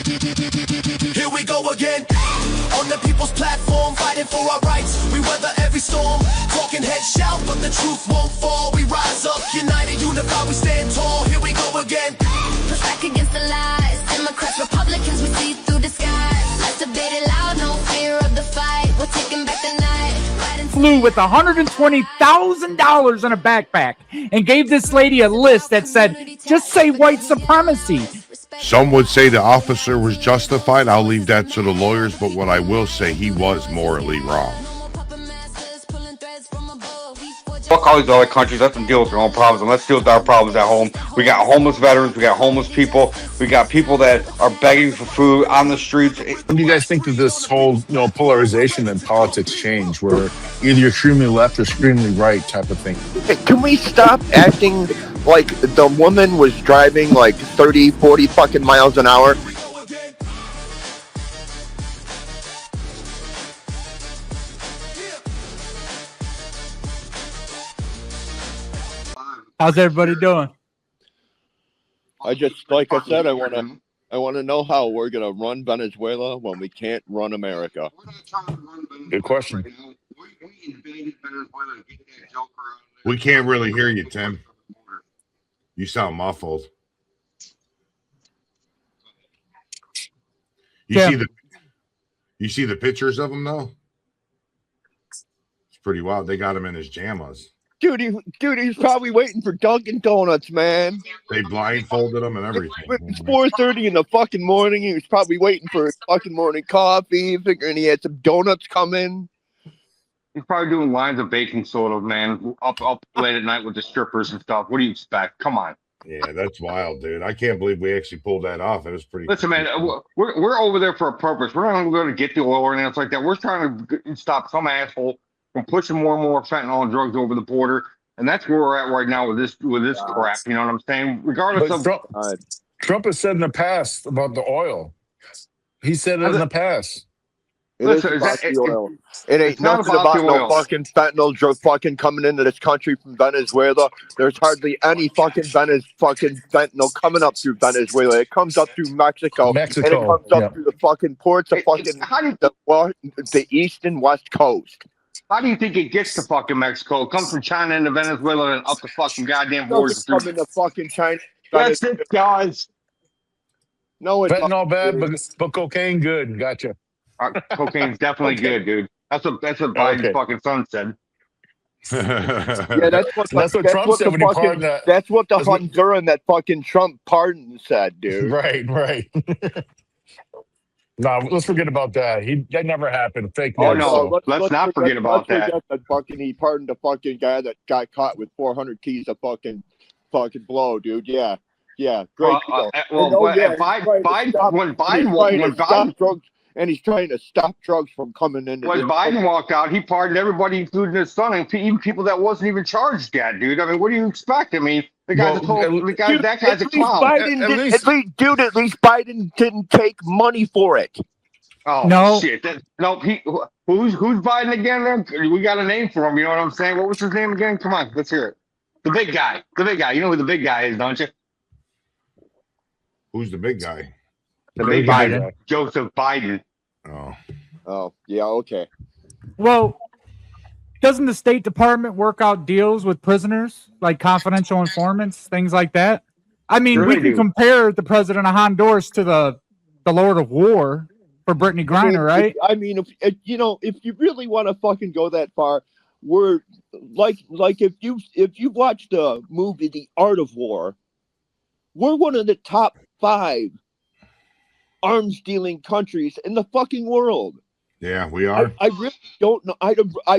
Here we go again, on the people's platform, fighting for our rights. We weather every storm, talking heads shout, but the truth won't fall. We rise up, united, unified, we stand tall. Here we go again. Push back against the lies. Democrats, Republicans, we see through the skies. Let's debate it loud, no fear of the fight. We're taking back the night. Flew with $120,000 in a backpack and gave this lady a list that said, just say white supremacy. Some would say the officer was justified. I'll leave that to the lawyers, but what I will say, he was morally wrong. Fuck all these other countries. Let them deal with their own problems, and let's deal with our problems at home. We got homeless veterans. We got homeless people. We got people that are begging for food on the streets. What do you guys think of this whole, polarization in politics change, where either you're extremely left or extremely right type of thing? Can we stop acting like the woman was driving like 30, 40 fucking miles an hour? How's everybody doing? Like I said, I want to know how we're gonna run Venezuela when we can't run America. Good question. We can't really hear you, Tim. You sound muffled. You see the pictures of him though? It's pretty wild. They got him in his jammas. Dude, he's probably waiting for Dunkin' Donuts, man. They blindfolded him and everything. It's 4:30 in the fucking morning. He was probably waiting for his fucking morning coffee, figuring he had some donuts coming. He's probably doing lines of baking soda, man, up late at night with the strippers and stuff. What do you expect? Come on. Yeah, that's wild, dude. I can't believe we actually pulled that off. It was pretty. Listen, man, we're over there for a purpose. We're not going to get the oil or anything else like that. We're trying to stop some asshole from pushing more and more fentanyl and drugs over the border, and that's where we're at right now with this crap. You know what I'm saying? Regardless of Trump has said in the past about the oil. He said it in the past. It ain't nothing about no fucking fentanyl drug fucking coming into this country from Venezuela. There's hardly any fucking fentanyl coming up through Venezuela. It comes up through Mexico. And it comes up through the fucking ports of the east and west coast. How do you think it gets to fucking Mexico? It comes from China into Venezuela and up the fucking goddamn borders. It doesn't come into fucking China. That's it, guys. No, it's fentanyl bad, but cocaine good. Gotcha. Cocaine's definitely good, dude. That's what Biden's fucking son said. Yeah, that's what Trump said when he pardoned that. That's what the Honduran that fucking Trump pardoned said, dude. Right. No, let's forget about that. That never happened. Fake news. Oh no, let's not forget about that. He pardoned the fucking guy that got caught with 400 keys of fucking blow, dude. Yeah, great. Biden drugs, and he's trying to stop drugs from coming in. When Biden walked out, he pardoned everybody, including his son, and even people that wasn't even charged yet, dude. I mean, what do you expect? I mean, that guy's a clown. At least Biden didn't take money for it. Oh no. Shit! Who's Biden again? Then we got a name for him. You know what I'm saying? What was his name again? Come on, let's hear it. The big guy. You know who the big guy is, don't you? Who's the big guy? The big Biden. Joseph Biden. Oh, yeah, okay. Well, doesn't the State Department work out deals with prisoners, like confidential informants, things like that? I mean, sure we can compare the president of Honduras to the Lord of War for Brittany Griner, right? If you really want to fucking go that far, we're like if you watch the movie The Art of War, we're one of the top 5 arms dealing countries in the fucking world. Yeah, we are. I really don't know. I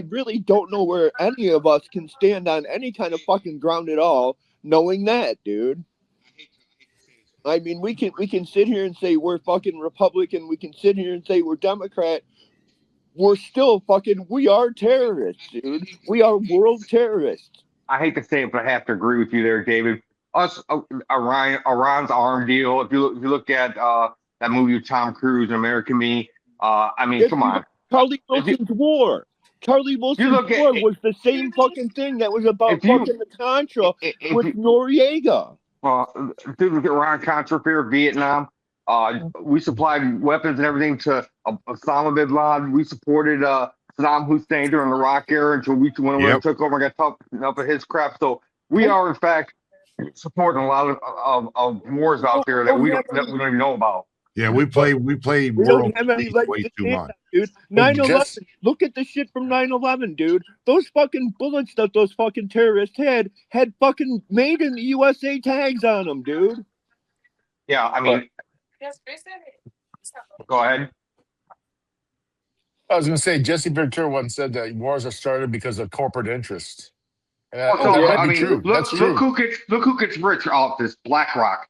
really don't know where any of us can stand on any kind of fucking ground at all, knowing that, dude. I mean, we can sit here and say we're fucking Republican. We can sit here and say we're Democrat. We're still we are terrorists, dude. We are world terrorists. I hate to say it, but I have to agree with you there, David. Iran's arm deal. If you look at that movie with Tom Cruise, American Me. Come on. Charlie Wilson's War. Charlie Wilson's War was the same fucking thing that was about fucking the Contra with Noriega. Dude, look at Iran-Contra fear, Vietnam. We supplied weapons and everything to Osama bin Laden. We supported Saddam Hussein during the Iraq era until we went over and took over and got tough up at his crap. So we are, in fact, supporting a lot of wars out there that we don't even know about. Yeah, we play We world don't have any police legs way to too stand much. on, dude. 9/11. Look at the shit from 9/11, dude. Those fucking bullets that those fucking terrorists had fucking made in the USA tags on them, dude. Yeah, I mean, go ahead. I was going to say, Jesse Ventura once said that wars are started because of corporate interest. And that, So, that might I be mean, true. That's true. Look who gets rich off this BlackRock.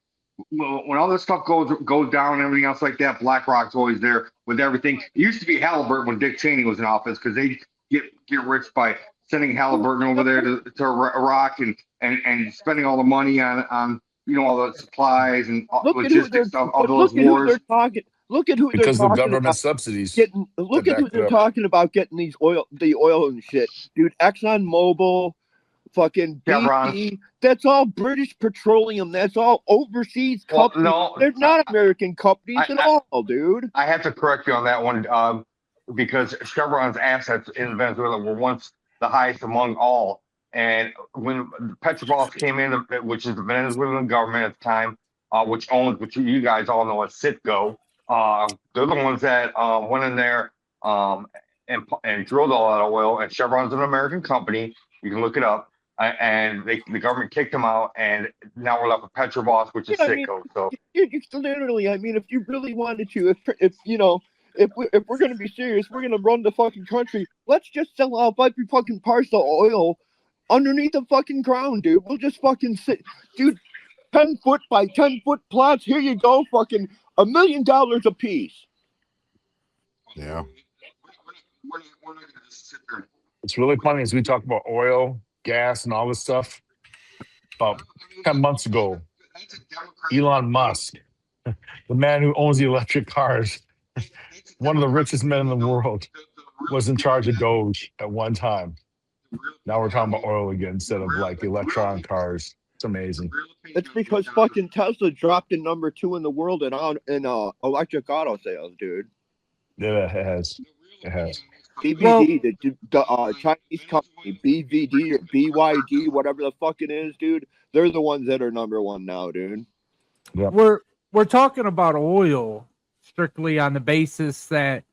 When all this stuff goes down and everything else like that, BlackRock's always there with everything. It used to be Halliburton when Dick Cheney was in office because they get rich by sending Halliburton over there to Iraq and spending all the money on all the supplies and logistics of those wars. Look at who because they're of talking government about. subsidies. Look at who they're talking about getting the oil and shit, dude. ExxonMobil, fucking BP. That's all British Petroleum. That's all overseas companies. No, they're not American companies at all, dude. I have to correct you on that one because Chevron's assets in Venezuela were once the highest among all. And when Petrobras came in, which is the Venezuelan government at the time, which you guys all know as Citgo, they're the ones that went in there and drilled all that oil. And Chevron's an American company. You can look it up. And the government kicked them out, and now we're left with Petrobras, which is Citgo. So you literally, I mean, if you really wanted to, if we're gonna be serious, we're gonna run the fucking country. Let's just sell off every fucking parcel of oil underneath the fucking ground, dude. We'll just fucking sit, dude. 10-foot by 10-foot plots. Here you go, fucking $1 million a piece. Yeah. We're not gonna just sit there. It's really funny as we talk about oil, gas, and all this stuff. About 10 months ago, Elon Musk, the man who owns the electric cars, one of the richest men in the world, was in charge of Doge at one time. Now we're talking about oil again instead of like electron cars. It's amazing. It's because fucking Tesla dropped in number 2 in the world in electric auto sales, dude. Yeah, it has. It has. BVD, the Chinese company, BVD or BYD, whatever the fuck it is, dude. They're the ones that are number 1 now, dude. Yep. We're talking about oil strictly on the basis that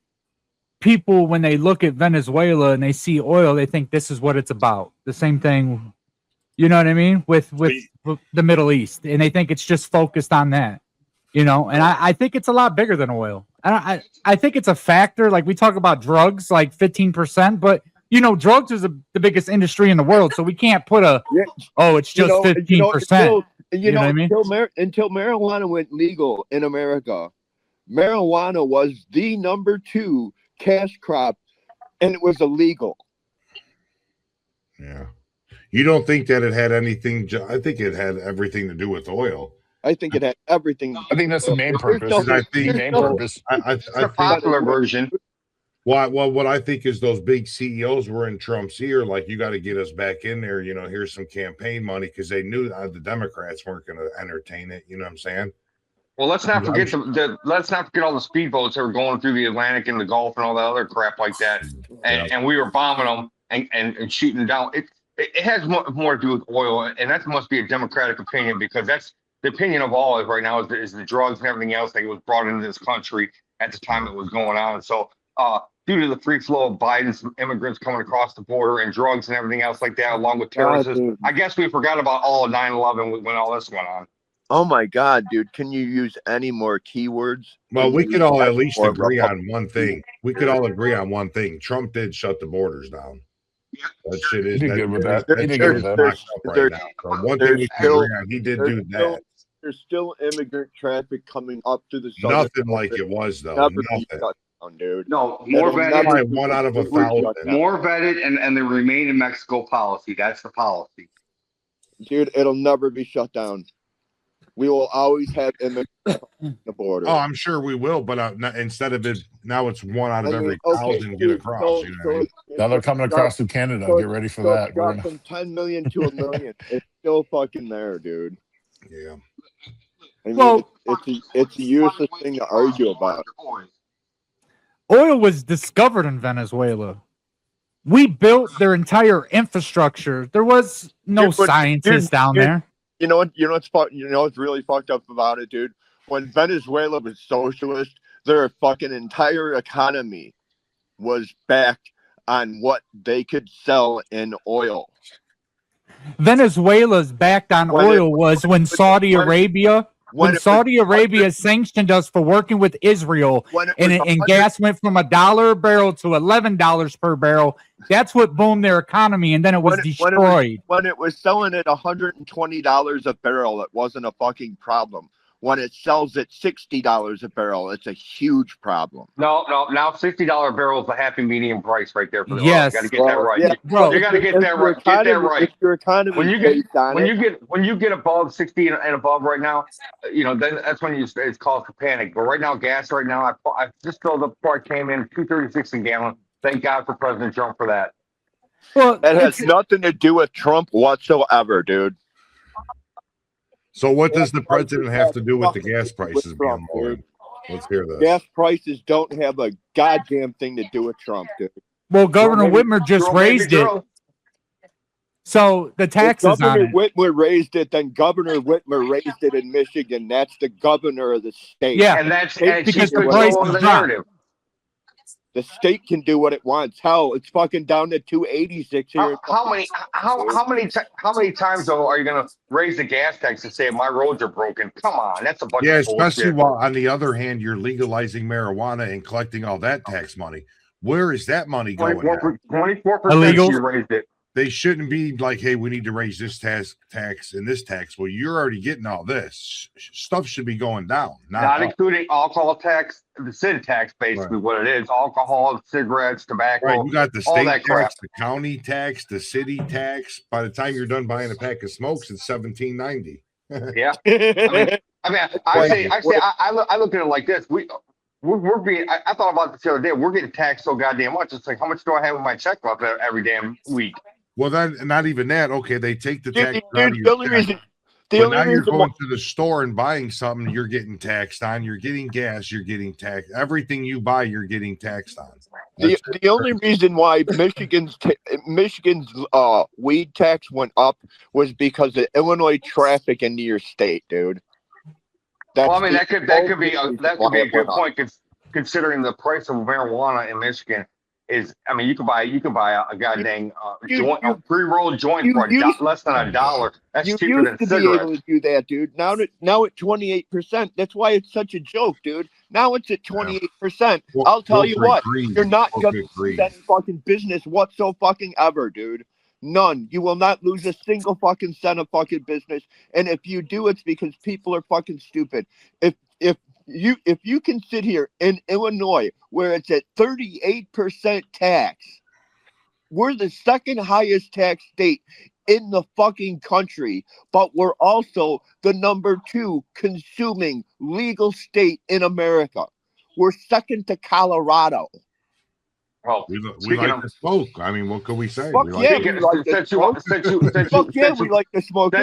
people, when they look at Venezuela and they see oil, they think this is what it's about. The same thing, you know what I mean, with the Middle East, and they think it's just focused on that, And I think it's a lot bigger than oil. I think it's a factor. Like we talk about drugs, like 15%, but drugs is the biggest industry in the world, so we can't put it's just 15%. You know what I mean? Until marijuana went legal in America, marijuana was the number 2 cash crop, and it was illegal. Yeah. You don't think that it had anything? I think it had everything to do with oil. I think it had everything. I think that's the main purpose. It's a popular version. Well, what I think is those big CEOs were in Trump's ear, like, you got to get us back in there. Here's some campaign money, because they knew the Democrats weren't going to entertain it. You know what I'm saying? Well, let's not forget let's not forget all the speedboats that were going through the Atlantic and the Gulf and all that other crap like that, and we were bombing them and shooting down. It has more to do with oil, and that must be a Democratic opinion, because that's the opinion of all right now is the drugs and everything else that was brought into this country at the time it was going on. So due to the free flow of Biden's immigrants coming across the border and drugs and everything else like that, along with terrorists, I guess we forgot about all of 9/11 when all this went on. Oh my God, dude! Can you use any more keywords? Well, we could all at least agree on one thing. We could all agree on one thing. Trump did shut the borders down. That shit is good with that. One thing we can agree on, he did do that. There's still immigrant traffic coming up to the nothing like it was though. Nothing. Dude. No, more vetted. 1 out of 1,000. More vetted and they remain in Mexico policy. That's the policy. Dude, it'll never be shut down. We will always have immigrants on the border. Oh, I'm sure we will, but instead of it, now it's 1 out of every 1,000 get across. Now they're coming across through Canada. Get ready for that. Drop from 10 million to 1 million. It's still fucking there, dude. Yeah. I mean, Well, it's a useless thing to argue about. oil was discovered in Venezuela. We built their entire infrastructure. There was no Dude, but- scientists down dude, there. You know what's really fucked up about it, dude? When Venezuela was socialist, their fucking entire economy was backed on what they could sell in oil. Venezuela's backed on oil was when Saudi Arabia sanctioned us for working with Israel, and gas went from $1 a barrel to $11 per barrel. That's what boomed their economy, and then it was destroyed. When it was selling at $120 a barrel, it wasn't a fucking problem. When it sells at $60 a barrel, it's a huge problem. No. Now $60 barrel is the happy medium price right there for the Yes. oil. You got to get that right. Yeah, Bro, You got to get that right. Get that right. If your economy When you get above 60 and above right now, then that's when it's called for panic. But right now, gas right now, I just filled up before I came in, $2.36 a gallon. Thank God for President Trump for that. Well, that has nothing to do with Trump whatsoever, dude. So what does the president have to do with the gas prices being lower? Let's hear this. Gas prices don't have a goddamn thing to do with Trump, dude. Well, Governor Whitmer just raised it. So the taxes on it. Whitmer raised it, then Governor Whitmer raised it in Michigan. That's the governor of the state. Yeah, and that's because the price is the narrative. The state can do what it wants. Hell, it's fucking down to $2.86 here. How many times though are you gonna raise the gas tax and say my roads are broken? Come on, that's a bunch of bullshit. Especially while on the other hand you're legalizing marijuana and collecting all that tax money. Where is that money going? 24% you raised it. They shouldn't be like, hey, we need to raise this tax and this tax. Well, you're already getting all this. Stuff should be going down. Not including alcohol tax, the sin tax, basically what it is. Alcohol, cigarettes, tobacco. Right, you got the state tax, the county tax, the city tax. By the time you're done buying a pack of smokes, it's $17.90. Yeah. I look at it like this. We're being. I thought about this the other day. We're getting taxed so goddamn much. It's like, how much do I have in my check left every damn week? Well, then not even that. Okay, they take the tax. The only reason you're going to the store and buying something, you're getting taxed on. You're getting gas. You're getting taxed. Everything you buy, you're getting taxed on. The only reason why Michigan's weed tax went up was because of Illinois traffic into your state, dude. That could be a good point, considering the price of marijuana in Michigan. You can buy a goddamn pre-rolled joint for less than $1. That's cheaper than cigarettes. You used to be able to do that, dude. Now at 28%. That's why it's such a joke, dude. Now it's at 28%. I'll tell you what, you're not gonna do that fucking business whatsoever, dude. None. You will not lose a single fucking cent of fucking business. And if you do, it's because people are fucking stupid. If you can sit here in Illinois where it's at 38% tax, we're the second highest tax state in the fucking country, but we're also the number 2 consuming legal state in America. We're second to Colorado. Well, we like to smoke. I mean, what can we say? We like to smoke. We like to smoke.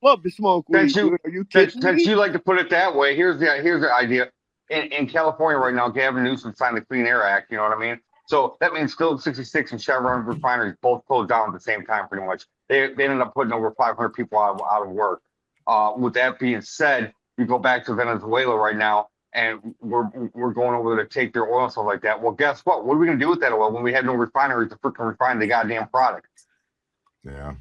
Love to smoke weed. Are you kidding me? Since you like to put it that way, here's the idea. In California right now, Gavin Newsom signed the Clean Air Act. You know what I mean? So that means Phillips 66 and Chevron refineries both closed down at the same time, pretty much. They ended up putting over 500 people out of work. With that being said, you go back to Venezuela right now, and we're going over there to take their oil and stuff like that. Well, guess what? What are we going to do with that oil when we have no refineries to freaking refine the goddamn product? Yeah.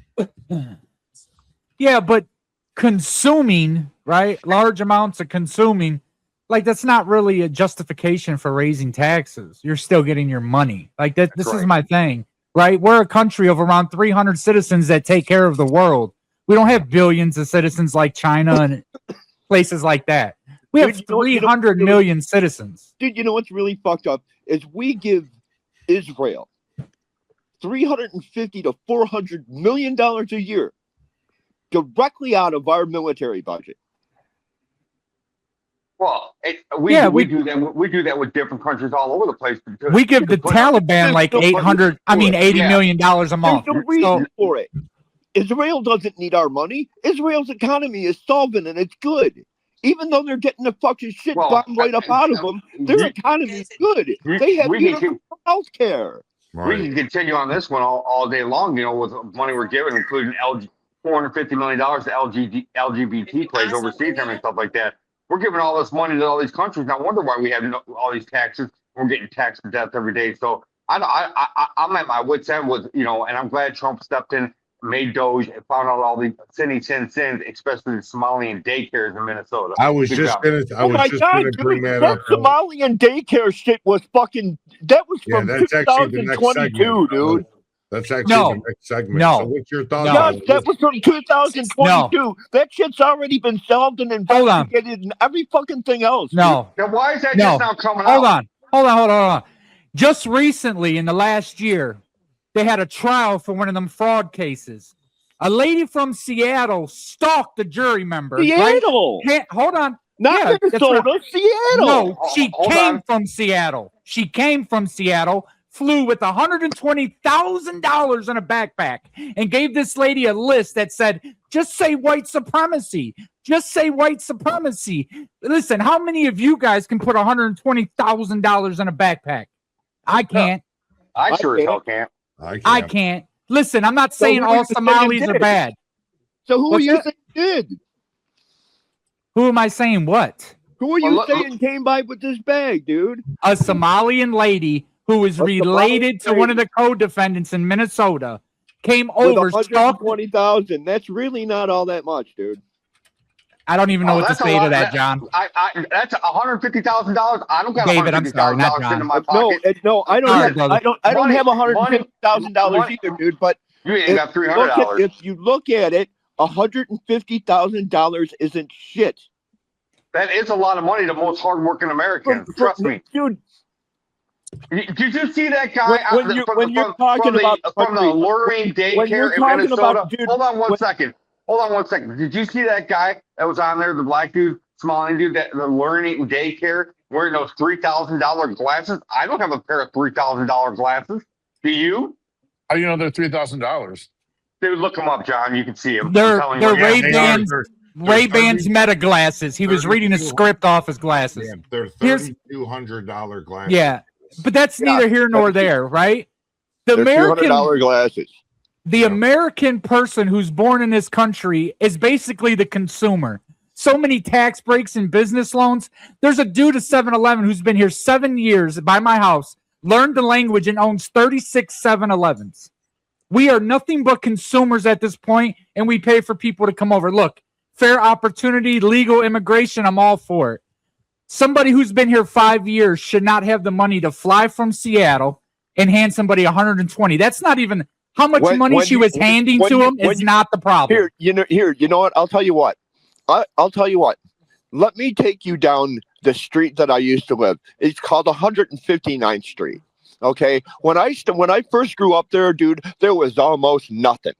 Yeah, but consuming, right? Large amounts of consuming, like that's not really a justification for raising taxes. You're still getting your money. Like that. This is my thing, right? We're a country of around 300 citizens that take care of the world. We don't have billions of citizens like China and places like that. We have 300 million citizens. Dude, you know what's really fucked up is we give Israel $350 to $400 million a year directly out of our military budget. Well, we do that. We do that with different countries all over the place. We give the Taliban like $80 million a month. There's no reason for it. Israel doesn't need our money. Israel's economy is solvent and it's good. Even though they're getting the fucking shit Well, bombed right up out of them, their economy's good. They have universal health care. We can continue on this one all day long, you know, with money we're giving, including $450 million to LGBT plays overseas and stuff like that. We're giving all this money to all these countries. No wonder why we have all these taxes. We're getting taxed to death every day. So I'm at my wit's end with, you know, and I'm glad Trump stepped in, made Doge, and found out all the sins, especially the Somalian daycares in Minnesota. I was just gonna bring that up. Somalian daycare shit was fucking. That was from that's actually the next 2022, segment, dude. That's actually the next segment. No. So what's your thoughts? Yes, that was from 2022. That shit's already been solved and investigated and every fucking thing else. No. Now, why is that just now coming Hold out? Hold on. Just recently, in the last year, they had a trial for one of them fraud cases. A lady from Seattle stalked a jury member. Seattle. Right? Hold on. Not Minnesota, Seattle. No, she came from Seattle. She came from Seattle, flew with $120,000 in a backpack, and gave this lady a list that said, just say white supremacy. Just say white supremacy. Listen, how many of you guys can put $120,000 in a backpack? I can't. I sure as hell can't. I can't. Listen, I'm not saying all Somalis are bad. So who are you saying did? Who am I saying what? Who are you saying came by with this bag, dude? A Somalian lady who is related to one of the co-defendants in Minnesota came over. $120,000. That's really not all that much, dude. I don't even know what to say to that, John. That's $150,000. I don't got David, I'm sorry, not John. in my pocket. No, I don't have $150,000 either, dude. But you ain't got $300. If you look at it, $150,000 isn't shit. That is a lot of money to most hardworking Americans. Trust me, dude. Did you see that guy when you're talking about from the luring daycare in Minnesota? Hold on one second. Did you see that guy that was on there, the black dude, Somalian dude, that the learning daycare wearing those $3,000 glasses? I don't have a pair of $3,000 glasses. Do you? How do you know they're $3,000? Dude, look them up, John. You can see them. They're Ray-Bans Meta glasses. He was reading a script off his glasses. Yeah, they're $3,200 glasses. Yeah, but that's neither here nor there, right? The American glasses. The American person who's born in this country is basically the consumer. So many tax breaks and business loans. There's a dude at 7-Eleven who's been here 7 years by my house, learned the language, and owns 36 7-Elevens. We are nothing but consumers at this point, and we pay for people to come over. Look, fair opportunity, legal immigration, I'm all for it. Somebody who's been here 5 years should not have the money to fly from Seattle and hand somebody $120. That's not even how much money she was handing to him is not the problem. You know what? I'll tell you what. I'll tell you what. Let me take you down the street that I used to live. It's called 159th Street. Okay, when I first grew up there, dude, there was almost nothing.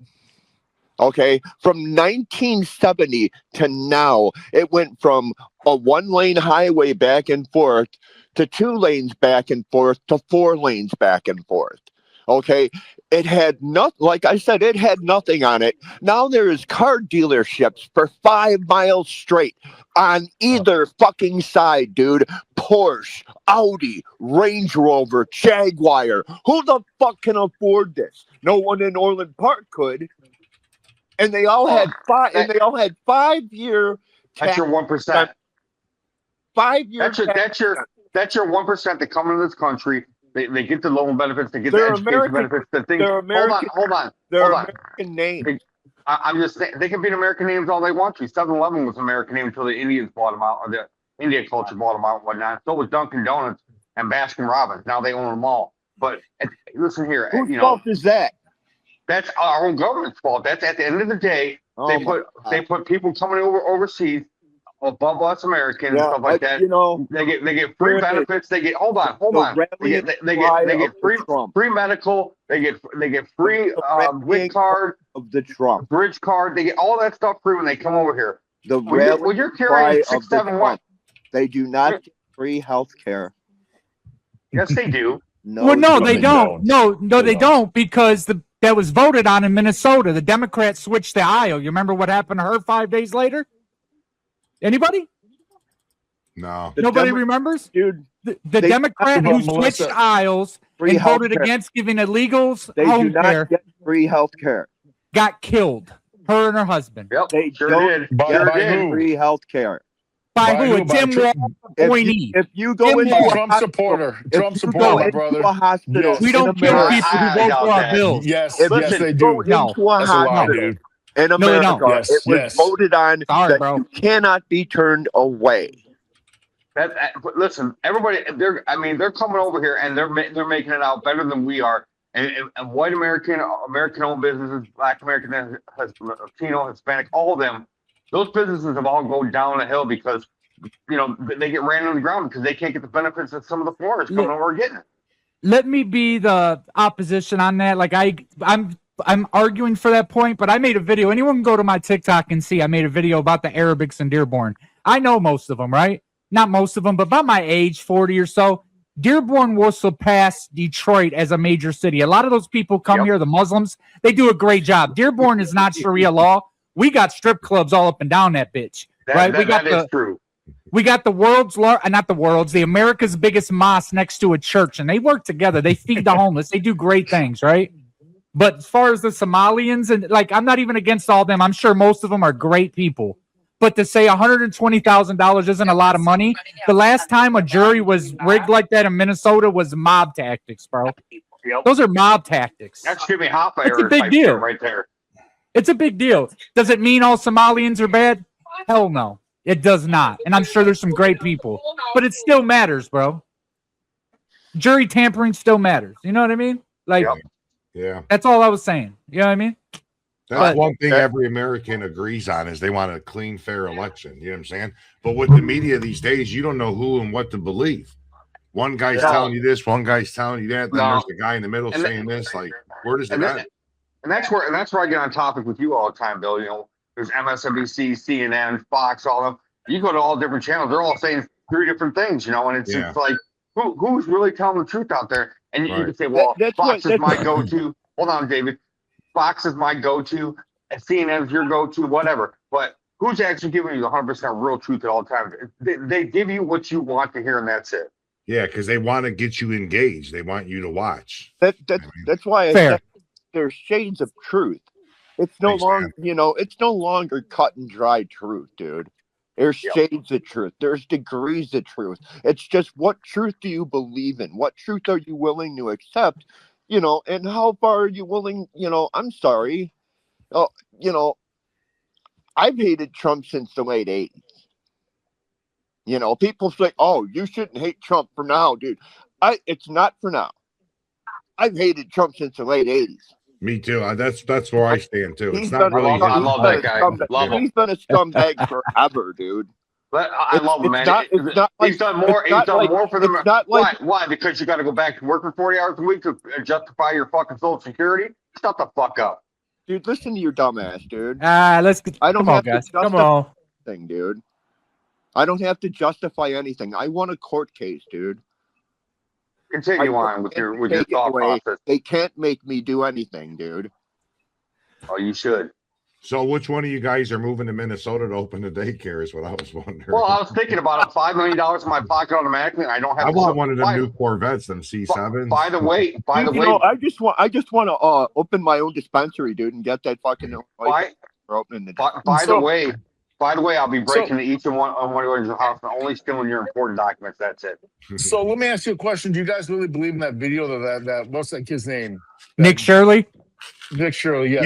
Okay, from 1970 to now, it went from a 1-lane highway back and forth to 2 lanes back and forth to 4 lanes back and forth. Okay, it had like I said, it had nothing on it. Now there is car dealerships for 5 miles straight on either fucking side, dude. Porsche, Audi, Range Rover, Jaguar. Who the fuck can afford this? No one in Orland Park could. And they all had 5-year. That's your 1%. 5 years. That's your 1% that come into this country. They get the loan benefits. They get the education benefits. The things. Hold on. They're American names. I'm just saying they can be American names all they want to. 7-Eleven was an American name until the Indians bought them out, or the India culture bought them out and whatnot. So was Dunkin' Donuts and Baskin Robbins. Now they own them all. But listen here, whose fault is that? That's our own government's fault. That's at the end of the day. They put people coming overseas above us Americans and stuff like that. You know, they get free benefits. They get hold on. They get free medical. They get free WIC card of the Trump bridge card. They get all that stuff free when they come over here. When you're carrying 671, they do not get free health care. Yes, they do. No, they don't. No, they don't, because that was voted on in Minnesota. The Democrats switched the aisle. You remember what happened to her 5 days later? Anybody? No. Nobody remembers? Dude, The They- Democrat who Melissa. switched aisles free and voted healthcare. against giving illegals They do home not care get free health care. got killed. Her and her husband. Yep, They sure don't did. By- Sure by did. who? Free health care. By By who? who? By Tim Trump- Walz, If Boyne. you go Tim into Walz. a Trump hospital, supporter. if Trump you supporter, go my into brother. a hospital, Yes. We in don't kill America, people who I vote doubt for our that. bills. Yes, If yes, you they go do. No. into a That's a lie, hospital dude. in they America, don't. Yes, it was yes. voted on Sorry, that bro. you cannot be turned away. But listen, everybody, they're coming over here and they're making it out better than we are. And white American-owned businesses, Black American, Latino, Hispanic, all of them, those businesses have all gone down the hill because they get ran on the ground because they can't get the benefits that some of the foreigners coming over are getting. Let me be the opposition on that. Like I'm arguing for that point, but I made a video. Anyone can go to my TikTok and see I made a video about the Arabics in Dearborn. I know most of them, right? Not most of them, but about my age, 40 or so. Dearborn will surpass Detroit as a major city. A lot of those people come here, the Muslims, they do a great job. Dearborn is not Sharia law. We got strip clubs all up and down that bitch. Right? That is true. We got the the America's biggest mosque next to a church, and they work together. They feed the homeless. They do great things, right? But as far as the Somalians, and I'm not even against all them. I'm sure most of them are great people. But to say $120,000 isn't a lot of money. The last time a jury was rigged like that in Minnesota was mob tactics, bro. Yep. Those are mob tactics. That's Jimmy Hoffa It's a era big type deal. shit right there. It's a big deal. Does it mean all Somalians are bad? Hell no. It does not. And I'm sure there's some great people. But it still matters, bro. Jury tampering still matters. You know what I mean? Yeah. That's all I was saying. You know what I mean? That's one thing every American agrees on is they want a clean, fair election. You know what I'm saying? But with the media these days, you don't know who and what to believe. One guy's telling you this, one guy's telling you that, then there's a guy in the middle saying this. Like, where does it end? And that's where I get on topic with you all the time, Bill. There's MSNBC, CNN, Fox, all of them. You go to all different channels, they're all saying three different things, and it's like who's really telling the truth out there? And you can say, well, Fox is my go-to. Hold on, David. Fox is my go-to, and CNN is your go-to, whatever. But who's actually giving you the 100% real truth at all times? They give you what you want to hear, and that's it. Yeah, because they want to get you engaged. They want you to watch. That's why I said there's shades of truth. It's no longer, it's no longer cut and dry truth, dude. There's shades of truth. There's degrees of truth. It's just what truth do you believe in? What truth are you willing to accept? And how far are you willing? I'm sorry. I've hated Trump since the late 80s. People say, oh, you shouldn't hate Trump for now, dude. It's not for now. I've hated Trump since the late 80s. Me too. That's where I stand too. It's I not really. love that guy. He's been a scumbag forever, dude. But I love him, man. It's not like, he's done more. He's done more for them. Like, Why? Because you got to go back to working 40 hours a week to justify your fucking Social Security? Stop the fuck up, dude. Listen to your dumbass, dude. Let's. I don't come on, have guys. to justify Come on, anything, dude. I don't have to justify anything. I won a court case, dude. Continue on with your thought process. They can't make me do anything, dude. Oh, you should. So which one of you guys are moving to Minnesota to open a daycare is what I was wondering. Well, I was thinking about it. $5 million in my pocket automatically. I don't have. I want one of them new Corvettes, them C7s. By the way, I just want to open my own dispensary, dude, and get that fucking. By the way, I'll be breaking each and one of your house and only stealing your important documents. That's it. So let me ask you a question. Do you guys really believe in that video that what's that kid's name? Nick Shirley. Nick Shirley, yes.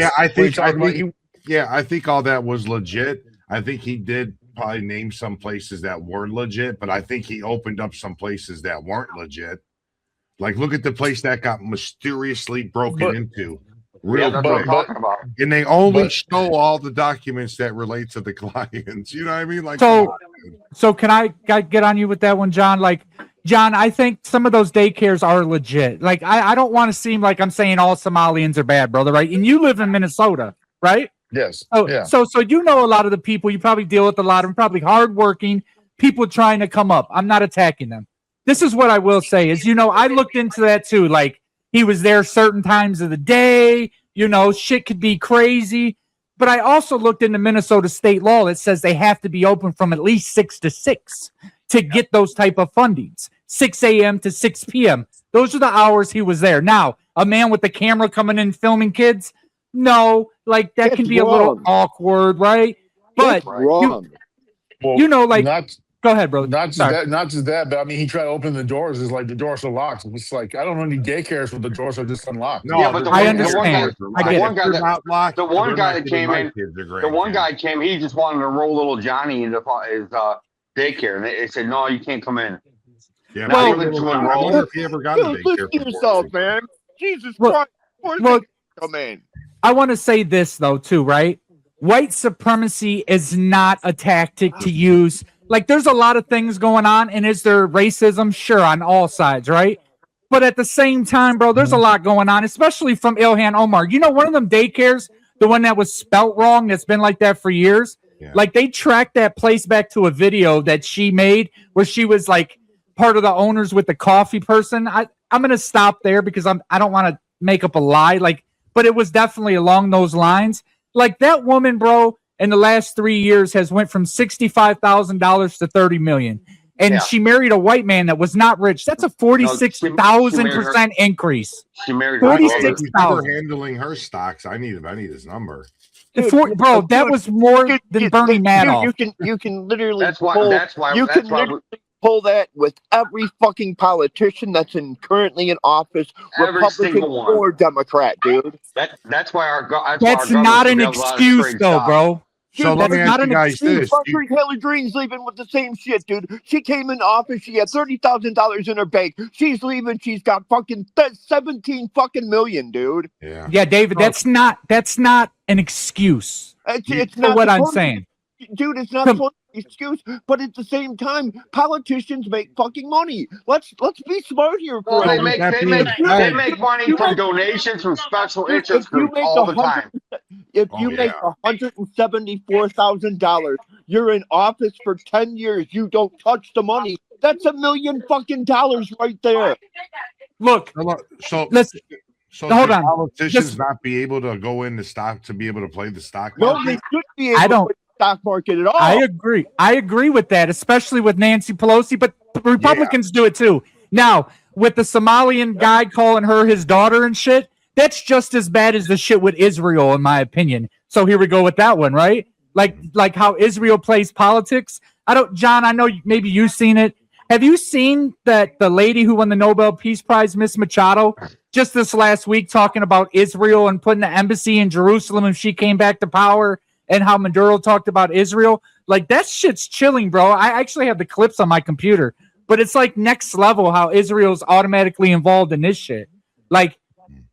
Yeah, I think all that was legit. I think he did probably name some places that were legit, but I think he opened up some places that weren't legit. Like, look at the place that got mysteriously broken into. And they only show all the documents that relate to the clients. You know what I mean? Like, so can I get on you with that one, John? Like, John, I think some of those daycares are legit. Like, I don't want to seem like I'm saying all Somalians are bad, brother, right? And you live in Minnesota, right? Yes. So you know a lot of the people. You probably deal with a lot of them, probably hardworking people trying to come up. I'm not attacking them. This is what I will say is, I looked into that too. Like, he was there certain times of the day. Shit could be crazy. But I also looked into Minnesota state law that says they have to be open from at least 6 to 6. to get those type of fundings. 6 a.m. to 6 p.m. Those are the hours he was there. Now, a man with the camera coming in filming kids, no, like that That's can be a little wrong. awkward, right? But That's wrong. Well, you know, like, not go ahead, brother. not just Sorry. that, but I mean, he tried to open the doors. It's like the doors are locked. It's like I don't know any daycares where the doors are just unlocked. No, Yeah, but I understand. I get it. They're not locked, the but one they're guy not that giving came my in, kids a the one grandkid. guy came, he just wanted to roll little Johnny into his daycare, and they said, "No, you can't come in." Yeah, Well, but it's I wonder if he ever got a Dude, daycare. listen to yourself, man. Jesus Christ. Where's Look, come in? I want to say this though, too, right? White supremacy is not a tactic to use. Like, there's a lot of things going on, and is there racism? Sure, on all sides, right? But at the same time, bro, there's a lot going on, especially from Ilhan Omar. You know, one of them daycares, the one that was spelt wrong, that's been like that for years. Yeah. Like, they tracked that place back to a video that she made where she was like part of the owners with the coffee person. I'm gonna stop there because I don't want to make up a lie. Like, but it was definitely along those lines. Like, that woman, bro, in the last 3 years has went from $65,000 to $30 million. And Yeah. she married a white man that was not rich. That's a 46,000% increase. She married 46 If he's 6,000. ever handling her stocks, I need his number. Bro, that was more than Bernie Madoff. You can literally That's why. pull, That's why. you That's can why. literally pull that with every fucking politician that's currently in office, Every Republican single one. or Democrat, dude. That's why our. That's not an excuse, though, bro. So Dude, let me that's ask not you an guys excuse. this. Fucking Hillary Green's leaving with the same shit, dude. She came in office. She had $30,000 in her bank. She's leaving. She's got fucking 17 fucking million, dude. Yeah. Yeah, David, that's not an excuse It's for not what I'm supposed to saying. be- dude. It's not Come- supposed to be an excuse, but at the same time, politicians make fucking money. Let's be smart here. For Well, a they minute. make money from donations from special Dude, interest if you groups make all the time. If Oh, you make $174,000, you're in office for 10 years. You don't touch the money. That's $1 million fucking dollars right there. Look, So let's so hold should on. politicians Just- not be able to go in the stock to be able to play the stock No, market? they should be able I to don't- play the stock market at all. I agree. I agree with that, especially with Nancy Pelosi, but Republicans do it too. Now, with the Somalian guy calling her his daughter and shit, that's just as bad as the shit with Israel, in my opinion. So here we go with that one, right? Like how Israel plays politics. John, I know maybe you've seen it. Have you seen that the lady who won the Nobel Peace Prize, Miss Machado, just this last week talking about Israel and putting the embassy in Jerusalem if she came back to power, and how Maduro talked about Israel? Like, that shit's chilling, bro. I actually have the clips on my computer, but it's like next level how Israel's automatically involved in this shit. Like,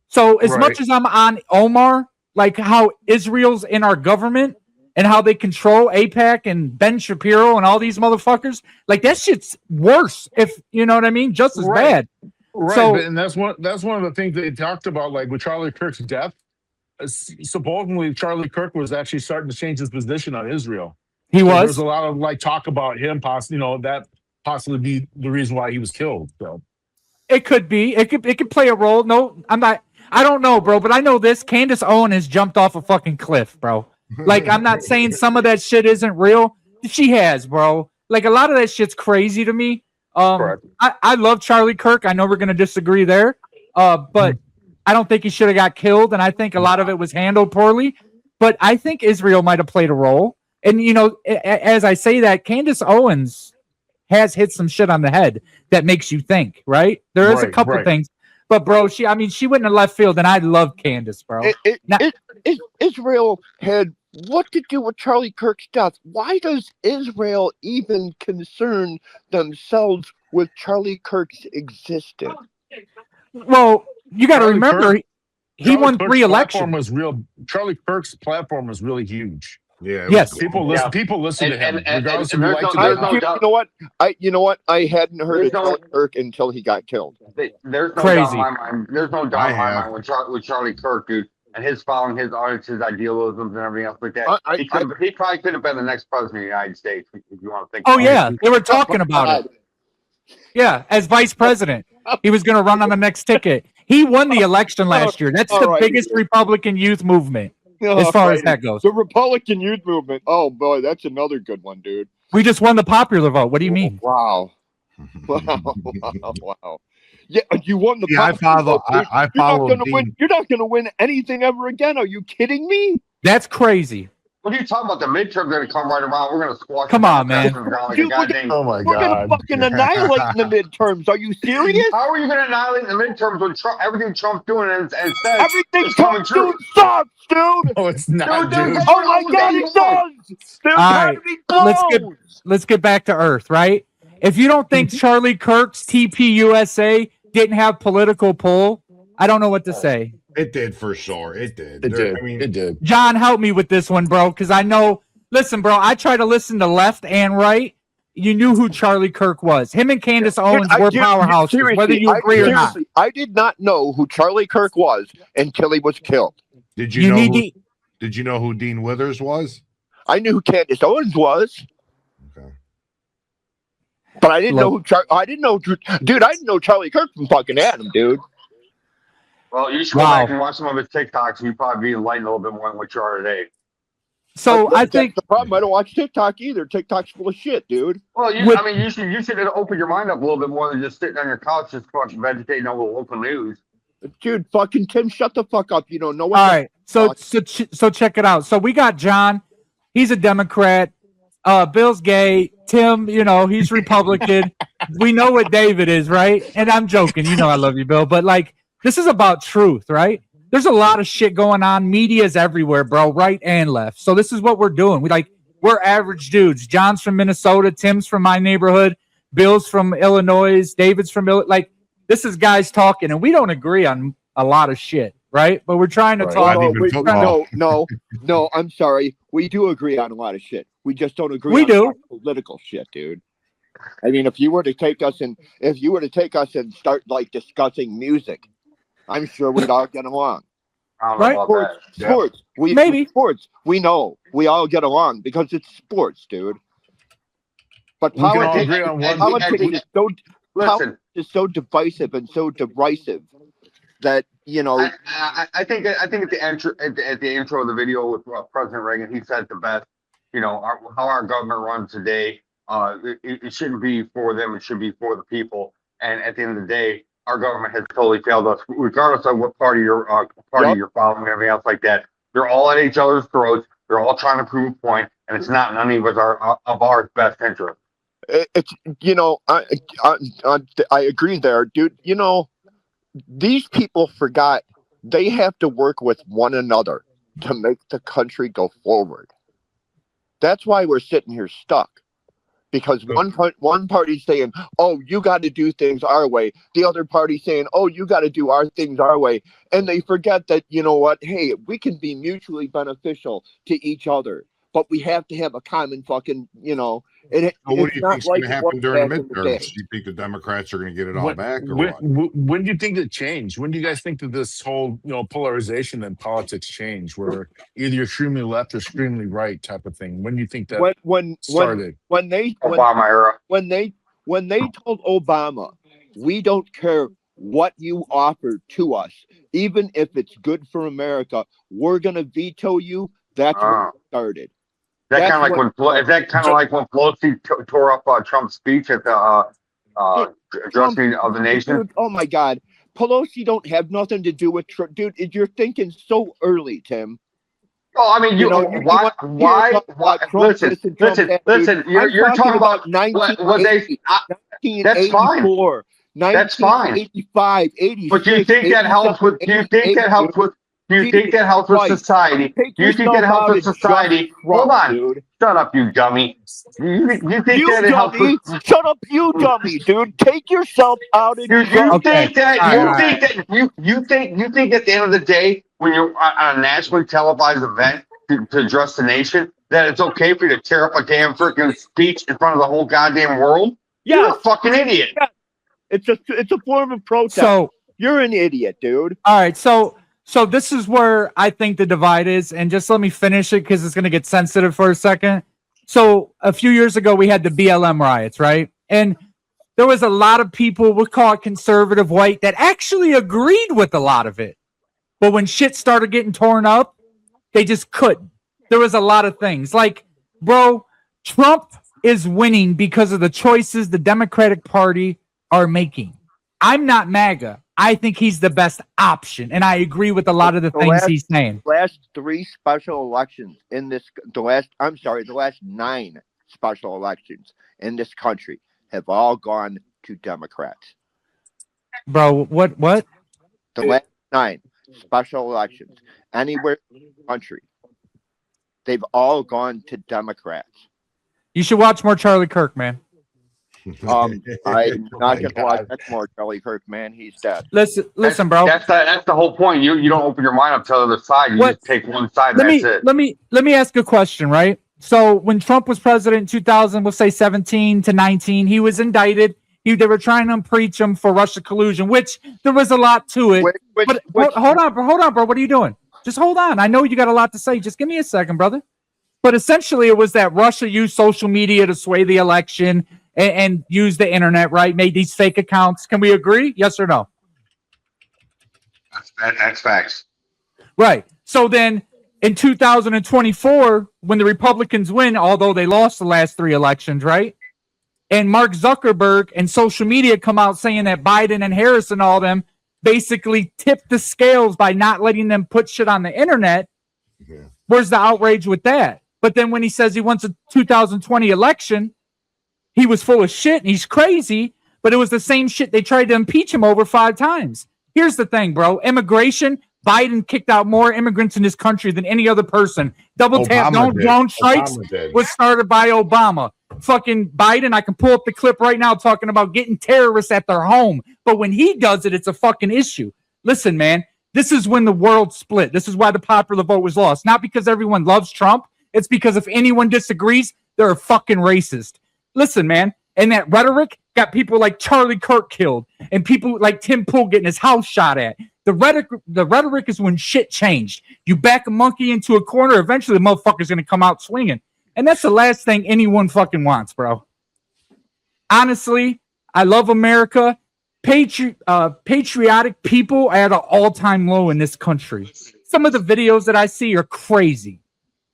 so as much as I'm on Omar, like how Israel's in our government and how they control AIPAC and Ben Shapiro and all these motherfuckers, like that shit's worse, if you know what I mean, just as bad. Right, So- and that's one of the things they talked about, like with Charlie Kirk's death. Supposedly, Charlie Kirk was actually starting to change his position on Israel. He So was. There's a lot of like talk about him, possibly, that possibly be the reason why he was killed. So It could be. It could play a role. No, I'm not. I don't know, bro, but I know this. Candace Owen has jumped off a fucking cliff, bro. Like, I'm not saying some of that shit isn't real. She has, bro. Like, a lot of that shit's crazy to me. Correct. I love Charlie Kirk. I know we're gonna disagree there. But I don't think he should have got killed, and I think a lot of it was handled poorly. But I think Israel might have played a role. And as I say that, Candace Owens has hit some shit on the head that makes you think, right? There is a couple things. But bro, she went in the left field, and I love Candace, bro. Israel had what to do with Charlie Kirk's death? Why does Israel even concern themselves with Charlie Kirk's existence? Well, you got to remember, he won Kirk's 3 platform elections. was real. Charlie Kirk's platform was really huge. Yeah. Yes. People listen to him, regardless if you like it. You know what? I hadn't heard of Charlie Kirk until he got killed. There's no Crazy. doubt in my mind. There's no doubt in my mind with Charlie Kirk, dude, and his following his artists, his idealisms, and everything else like that. He probably could have been the next president of the United States, if you want to think. Oh about yeah, it. they were talking about it. Yeah, as vice president, he was going to run on the next ticket. He won the election last year. That's the biggest Republican youth movement as far as that goes. The Republican Youth Movement. Oh boy, that's another good one, dude. We just won the popular vote. What do you mean? Wow. Wow. Yeah, you won the. Yeah, I follow. I follow. You're not gonna win anything ever again. Are you kidding me? That's crazy. What are you talking about? The midterms are going to come right around. We're going to squash. Come on, man. Like Dude, Oh my we're gonna God. fucking annihilate in the midterms. Are you serious? How are you going to annihilate the midterms when everything Trump's doing and says Everything is coming Trump's true? doing sucks, dude. No, it's not, Dude, dude. Oh my God, it does. There's right, gotta be let's get back to Earth, right? If you don't think Charlie Kirk's TPUSA didn't have political pull, I don't know what to say. It did for sure. It did. It did. I mean, It did. John, help me with this one, bro, because I know. Listen, bro, I try to listen to left and right. You knew who Charlie Kirk was. Him and Candace Owens were powerhouses, whether you agree or not. I did not know who Charlie Kirk was until he was killed. Did you know? Did you know who Dean Withers was? I knew who Candace Owens was. Okay. But I didn't know who I didn't know, dude. I didn't know Charlie Kirk from fucking Adam, dude. Well, you should go back and watch some of his TikToks, and you'd probably be enlightened a little bit more than what you are today. So I think the problem. I don't watch TikTok either. TikTok's full of shit, dude. Well, you should open your mind up a little bit more than just sitting on your couch just fucking vegetating over local news. Dude, fucking Tim, shut the fuck up. You don't know what. All right, so check it out. So we got John. He's a Democrat. Bill's gay. Tim, he's Republican. We know what David is, right? And I'm joking. I love you, Bill. But like, this is about truth, right? There's a lot of shit going on. Media's everywhere, bro, right and left. So this is what we're doing. We're average dudes. John's from Minnesota. Tim's from my neighborhood. Bill's from Illinois. David's from this is guys talking, and we don't agree on a lot of shit, right? But we're trying to talk. No, I'm sorry. We do agree on a lot of shit. We just don't agree on political shit, dude. I mean, if you were to take us and start like discussing music, I'm sure we'd all get along. Right? Sports. Sports. We know we all get along because it's sports, dude. But politics is so divisive and so derisive that I think at the intro of the video with President Reagan, he said the best. How our government runs today. It shouldn't be for them. It should be for the people. And at the end of the day, our government has totally failed us, regardless of what party you're following and everything else like that. They're all at each other's throats. They're all trying to prove a point, and it's not in any of our best interest. It's I agree there, dude. These people forgot they have to work with one another to make the country go forward. That's why we're sitting here stuck. Because one party's saying, "Oh, you got to do things our way." The other party's saying, "Oh, you got to do our things our way," and they forget that hey, we can be mutually beneficial to each other, but we have to have a common fucking what do you think's going to happen during the midterms? Do you think the Democrats are going to get it all back, or what? When do you think it changed? When do you guys think that this whole polarization in politics changed, where either you're extremely left or extremely right type of thing? When do you think that started? When they Obama era. When they told Obama, we don't care what you offer to us, even if it's good for America, we're going to veto you. That's when it started. Is that kind of like when Pelosi tore up Trump's speech at the addressing of the nation? Dude, oh my God, Pelosi don't have nothing to do with Trump, dude. You're thinking so early, Tim. Oh, I mean, why? Listen. You're talking about 1980. That's fine. 1985, 86. But do you think that helps with? Do you think that helps with? Do you think that helps with society? Do you think that helps with society? Hold on. Dude. Shut up, you dummy. You think that it helps with? Shut up, you dummy, dude. Take yourself out of You think at the end of the day, when you're on a nationally televised event to address the nation, that it's okay for you to tear up a damn freaking speech in front of the whole goddamn world? Yeah. You're a fucking idiot. Yeah. It's a form of protest. So you're an idiot, dude. All right, so this is where I think the divide is, and just let me finish it because it's going to get sensitive for a second. So a few years ago, we had the BLM riots, right? And there was a lot of people, we'll call it conservative white, that actually agreed with a lot of it. But when shit started getting torn up, they just couldn't. There was a lot of things. Like, bro, Trump is winning because of the choices the Democratic Party are making. I'm not MAGA. I think he's the best option, and I agree with a lot of the things he's saying. Last 3 special elections in this, the last 9 special elections in this country have all gone to Democrats. Bro, what? The last 9 special elections anywhere in the country, they've all gone to Democrats. You should watch more Charlie Kirk, man. I'm Oh not my gonna watch God. that more Charlie Kirk, man. He's dead. Listen, bro. That's the whole point. You don't open your mind up to the other side. You What- just take one side. let And me that's it. let me ask a question, right? So when Trump was president in 2000, we'll say 17 to 19, he was indicted. They were trying to impeach him for Russia collusion, which there was a lot to it. But hold on, bro. What are you doing? Just hold on. I know you got a lot to say. Just give me a second, brother. But essentially, it was that Russia used social media to sway the election and use the internet, right? Made these fake accounts. Can we agree? Yes or no? That's facts. Right. So then in 2024, when the Republicans win, although they lost the last 3 elections, right? And Mark Zuckerberg and social media come out saying that Biden and Harris and all them basically tipped the scales by not letting them put shit on the internet. Yeah. Where's the outrage with that? But then when he says he wants a 2020 election, he was full of shit and he's crazy, but it was the same shit they tried to impeach him over 5 times. Here's the thing, bro. Immigration, Biden kicked out more immigrants in this country than any other person. Double tap, drone strikes was started by Obama. Fucking Biden, I can pull up the clip right now talking about getting terrorists at their home. But when he does it, it's a fucking issue. Listen, man, this is when the world split. This is why the popular vote was lost. Not because everyone loves Trump. It's because if anyone disagrees, they're a fucking racist. Listen, man, and that rhetoric got people like Charlie Kirk killed and people like Tim Pool getting his house shot at. The rhetoric is when shit changed. You back a monkey into a corner, eventually the motherfucker's going to come out swinging. And that's the last thing anyone fucking wants, bro. Honestly, I love America. Patriotic people are at an all-time low in this country. Some of the videos that I see are crazy.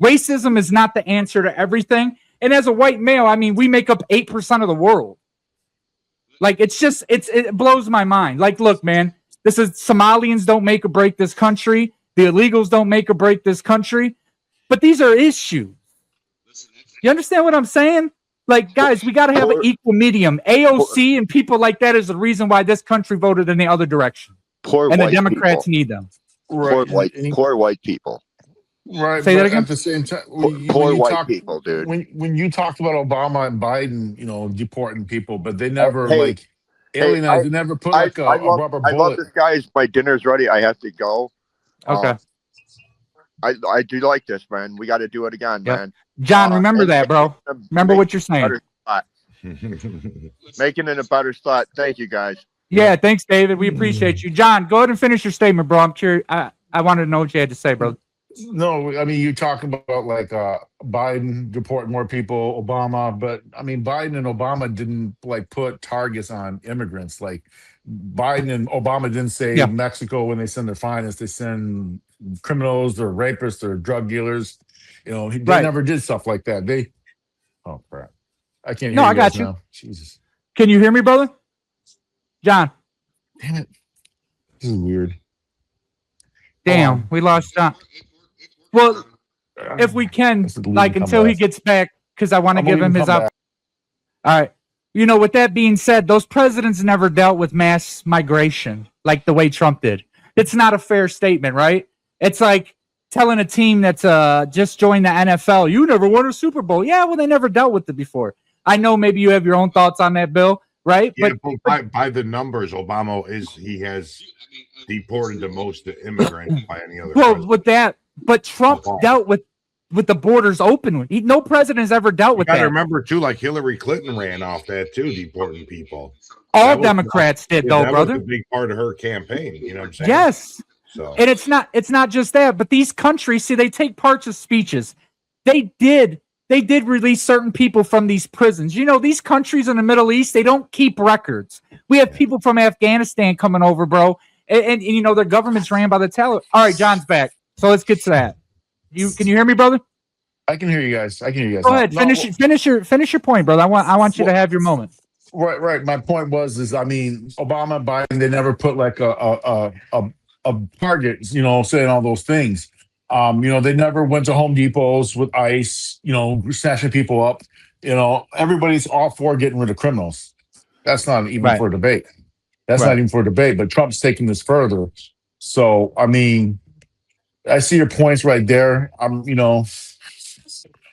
Racism is not the answer to everything. And as a white male, I mean, we make up 8% of the world. Like, it blows my mind. Like, look, man, this is Somalians don't make or break this country. The illegals don't make or break this country. But these are issues. You understand what I'm saying? Like, guys, we got to have an equal medium. AOC and people like that is the reason why this country voted in the other direction. And the Democrats need them. Poor white people. Right. Say that again? At the same time, Poor white people, dude. When you talked about Obama and Biden, deporting people, but they never Hey, they never put like a rubber bullet. I love this, guys. My dinner's ready. I have to go. Okay. I do like this, man. We got to do it again, Yep. man. John, remember that, bro. Remember what you're saying. Making it a better spot. Thank you, guys. Yeah, thanks, David. We appreciate you. John, go ahead and finish your statement, bro. I'm curious. I wanted to know what you had to say, bro. No, I mean, you talk about like Biden deporting more people, Obama, but I mean, Biden and Obama didn't like put targets on immigrants. Like Biden and Obama didn't say Mexico when they send their finest, they send criminals or rapists or drug dealers. They never did stuff like that. Oh crap! I can't hear you. I got you. Now. Jesus. Can you hear me, brother? John. Damn it. This is weird. Damn, we lost John. Well, if we can, like, until he gets back, because I want to give him his up. All right. With that being said, those presidents never dealt with mass migration like the way Trump did. It's not a fair statement, right? It's like telling a team that's just joined the NFL, you never won a Super Bowl. Yeah, well, they never dealt with it before. I know maybe you have your own thoughts on that, Bill, right? Yeah, but by the numbers, Obama has deported the most immigrants by any other president. With that, but Trump dealt with the borders open. No president has ever dealt with that. You got to remember, too, like Hillary Clinton ran off that, too, deporting people. All Democrats did, though, brother. That was a big part of her campaign. You know what I'm saying? Yes. So. And it's not just that, but these countries, see, they take parts of speeches. They did release certain people from these prisons. These countries in the Middle East, they don't keep records. We have people from Afghanistan coming over, bro. And their government's ran by the Taliban. All right, John's back. So let's get to that. Can you hear me, brother? I can hear you guys. I can hear you guys. Go ahead. Finish your point, brother. I want you to have your moment. Right. My point is, I mean, Obama, Biden, they never put like a target, saying all those things. They never went to Home Depots with ICE, snatching people up. Everybody's all for getting rid of criminals. That's not even for debate. That's not even for debate. But Trump's taking this further. So, I mean, I see your points right there.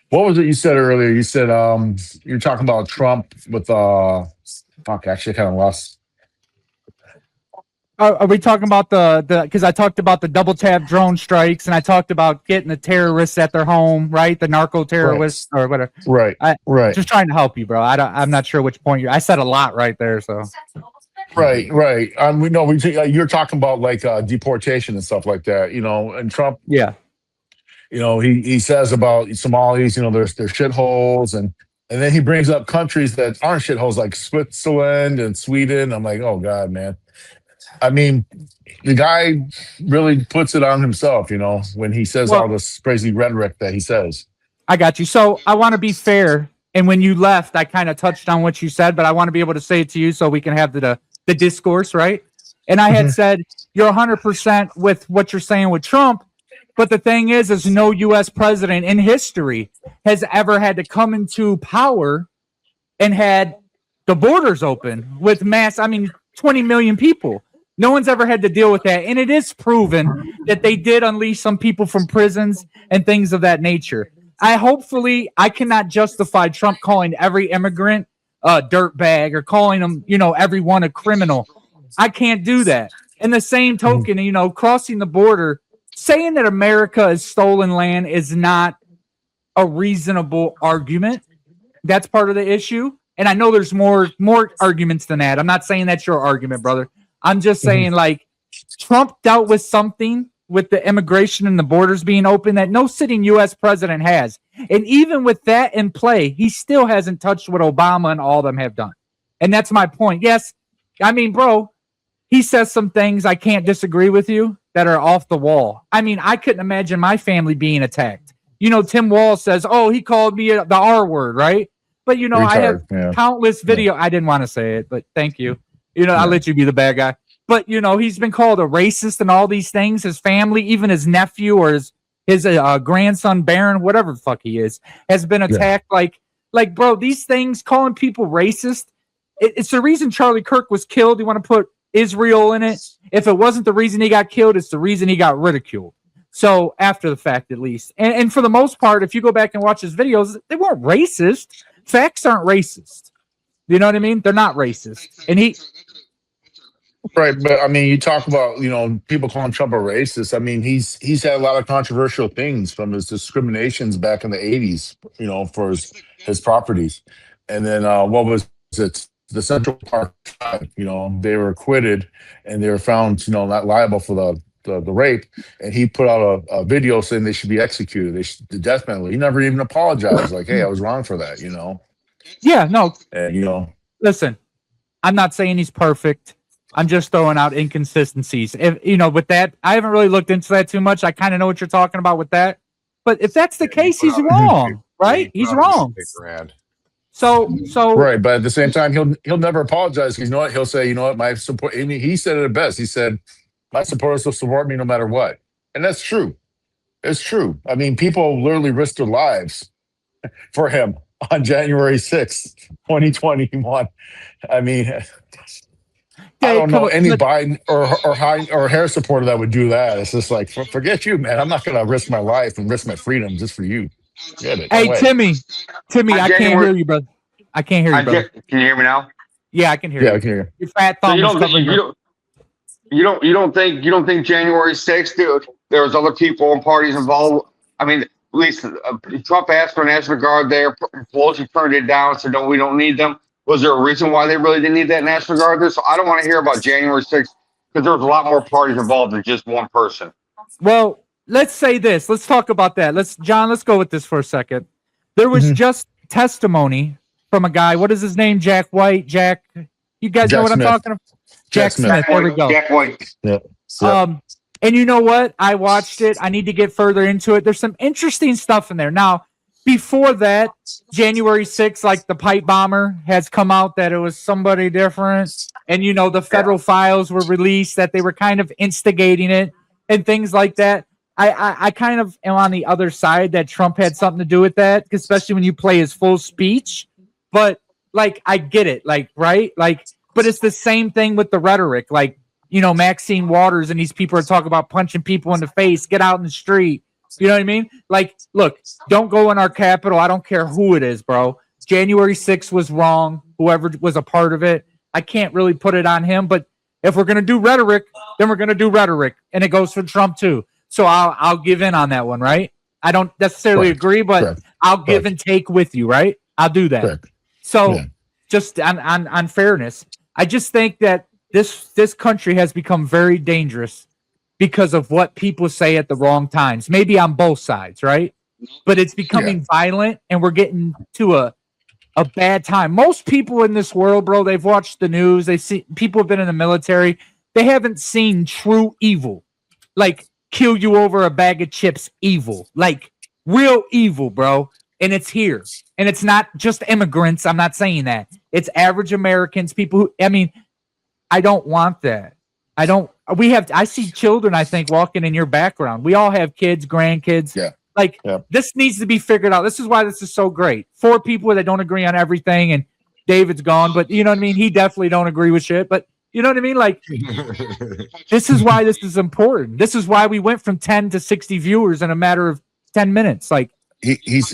What was it you said earlier? You said you're talking about Trump with actually I kind of lost. Are we talking about the because I talked about the double tap drone strikes and I talked about getting the terrorists at their home, right? The narco terrorists or whatever. Right. Right. Just trying to help you, bro. I'm not sure which point I said a lot right there, so. Right. You're talking about like deportation and stuff like that, and Trump. Yeah. He says about Somalis, they're shitholes, and then he brings up countries that aren't shitholes like Switzerland and Sweden. I'm like, oh God, man. I mean, the guy really puts it on himself, when he says all this crazy rhetoric that he says. I got you. So I want to be fair. And when you left, I kind of touched on what you said, but I want to be able to say it to you so we can have the discourse, right? And I had said, you're 100% with what you're saying with Trump. But the thing is no U.S. president in history has ever had to come into power and had the borders open with 20 million people. No one's ever had to deal with that. And it is proven that they did unleash some people from prisons and things of that nature. I cannot justify Trump calling every immigrant a dirtbag or calling them, everyone a criminal. I can't do that. In the same token, crossing the border, saying that America is stolen land is not a reasonable argument. That's part of the issue. And I know there's more arguments than that. I'm not saying that's your argument, brother. I'm just saying, Trump dealt with something with the immigration and the borders being open that no sitting U.S. president has. And even with that in play, he still hasn't touched what Obama and all of them have done. And that's my point. Yes, bro, he says some things I can't disagree with you that are off the wall. I couldn't imagine my family being attacked. Tim Wall says, oh, he called me the R word, right? But, I have countless video. I didn't want to say it, but thank you. I'll let you be the bad guy. But, he's been called a racist and all these things. His family, even his nephew or his grandson, Barron, whatever the fuck he is, has been attacked. Like, bro, these things, calling people racist, it's the reason Charlie Kirk was killed. You want to put Israel in it? If it wasn't the reason he got killed, it's the reason he got ridiculed. So, after the fact, at least. And for the most part, if you go back and watch his videos, they weren't racist. Facts aren't racist. You know what I mean? They're not racist. And right, but you talk about people calling Trump a racist. He's had a lot of controversial things from his discriminations back in the 80s, for his properties, and then what was it? The Central Park Tribe, they were acquitted and they were found, not liable for the rape, and he put out a video saying they should be executed. The death penalty. He never even apologized. Like, hey, I was wrong for that. Yeah, no. And listen, I'm not saying he's perfect. I'm just throwing out inconsistencies. If with that, I haven't really looked into that too much. I kind of know what you're talking about with that. But if that's the case, he's wrong, right? He's wrong. So right, but at the same time, he'll never apologize because he'll say, my support. He said it best. He said, my supporters will support me no matter what, and that's true. It's true. People literally risked their lives for him on January 6th, 2021. I don't know any Biden or Harris supporter that would do that. It's just like, forget you, man. I'm not going to risk my life and risk my freedom just for you. Get it? Hey, Timmy, I can't hear you, brother. I can't hear you, brother. Can you hear me now? Yeah, I can hear you. Yeah, I can hear you. Your fat thumb is covering you don't think January 6th, dude, there was other people and parties involved? At least Trump asked for National Guard there. Pelosi turned it down, said, no, we don't need them. Was there a reason why they really didn't need that National Guard there? So I don't want to hear about January 6th because there was a lot more parties involved than just one person. Well, let's say this. Let's talk about that. Let's go with this for a second. There was just testimony from a guy. What is his name? Jack White. You guys know what I'm talking about? Jack Smith. There we go. Jack White. Yep. And you know what? I watched it. I need to get further into it. There's some interesting stuff in there. Now, before that, January 6th, like the pipe bomber has come out that it was somebody different. And, you know, the federal files were released that they were kind of instigating it and things like that. I kind of am on the other side that Trump had something to do with that, especially when you play his full speech. But, like, I get it. Like, right? Like, but it's the same thing with the rhetoric. Like, you know, Maxine Waters and these people are talking about punching people in the face, get out in the street. You know what I mean? Like, look, don't go in our capital. I don't care who it is, bro. January 6th was wrong. Whoever was a part of it, I can't really put it on him. But if we're gonna do rhetoric, then we're gonna do rhetoric, and it goes for Trump too. So I'll give in on that one, right? I don't necessarily agree, but I'll give and take with you, right? I'll do that. So just on fairness, I just think that this country has become very dangerous because of what people say at the wrong times, maybe on both sides, right? But it's becoming violent, and we're getting to a bad time. Most people in this world, bro, they've watched the news. They see people have been in the military. They haven't seen true evil, like kill you over a bag of chips evil, like real evil, bro. And it's here. And it's not just immigrants. I'm not saying that. It's average Americans, people who, I mean, I don't want that. I see children, I think, walking in your background. We all have kids, grandkids. Yeah. Like, this needs to be figured out. This is why this is so great. 4 people that don't agree on everything, and David's gone, but you know what I mean? He definitely don't agree with shit, but you know what I mean? Like, this is why this is important. This is why we went from 10 to 60 viewers in a matter of 10 minutes. Like, he's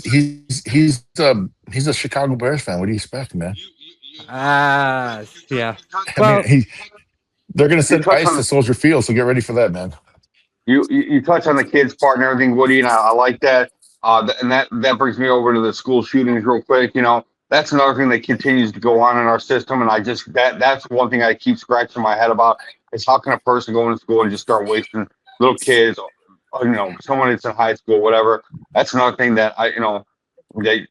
a Chicago Bears fan. What do you expect, man? yeah. Well, they're going to send ice to Soldier Field, so get ready for that, man. You touch on the kids part and everything, Woody, and I like that. And that brings me over to the school shootings real quick. You know, that's another thing that continues to go on in our system, and I just that's one thing I keep scratching my head about is how can a person go into school and just start wasting little kids, or, you know, someone that's in high school, whatever. That's another thing that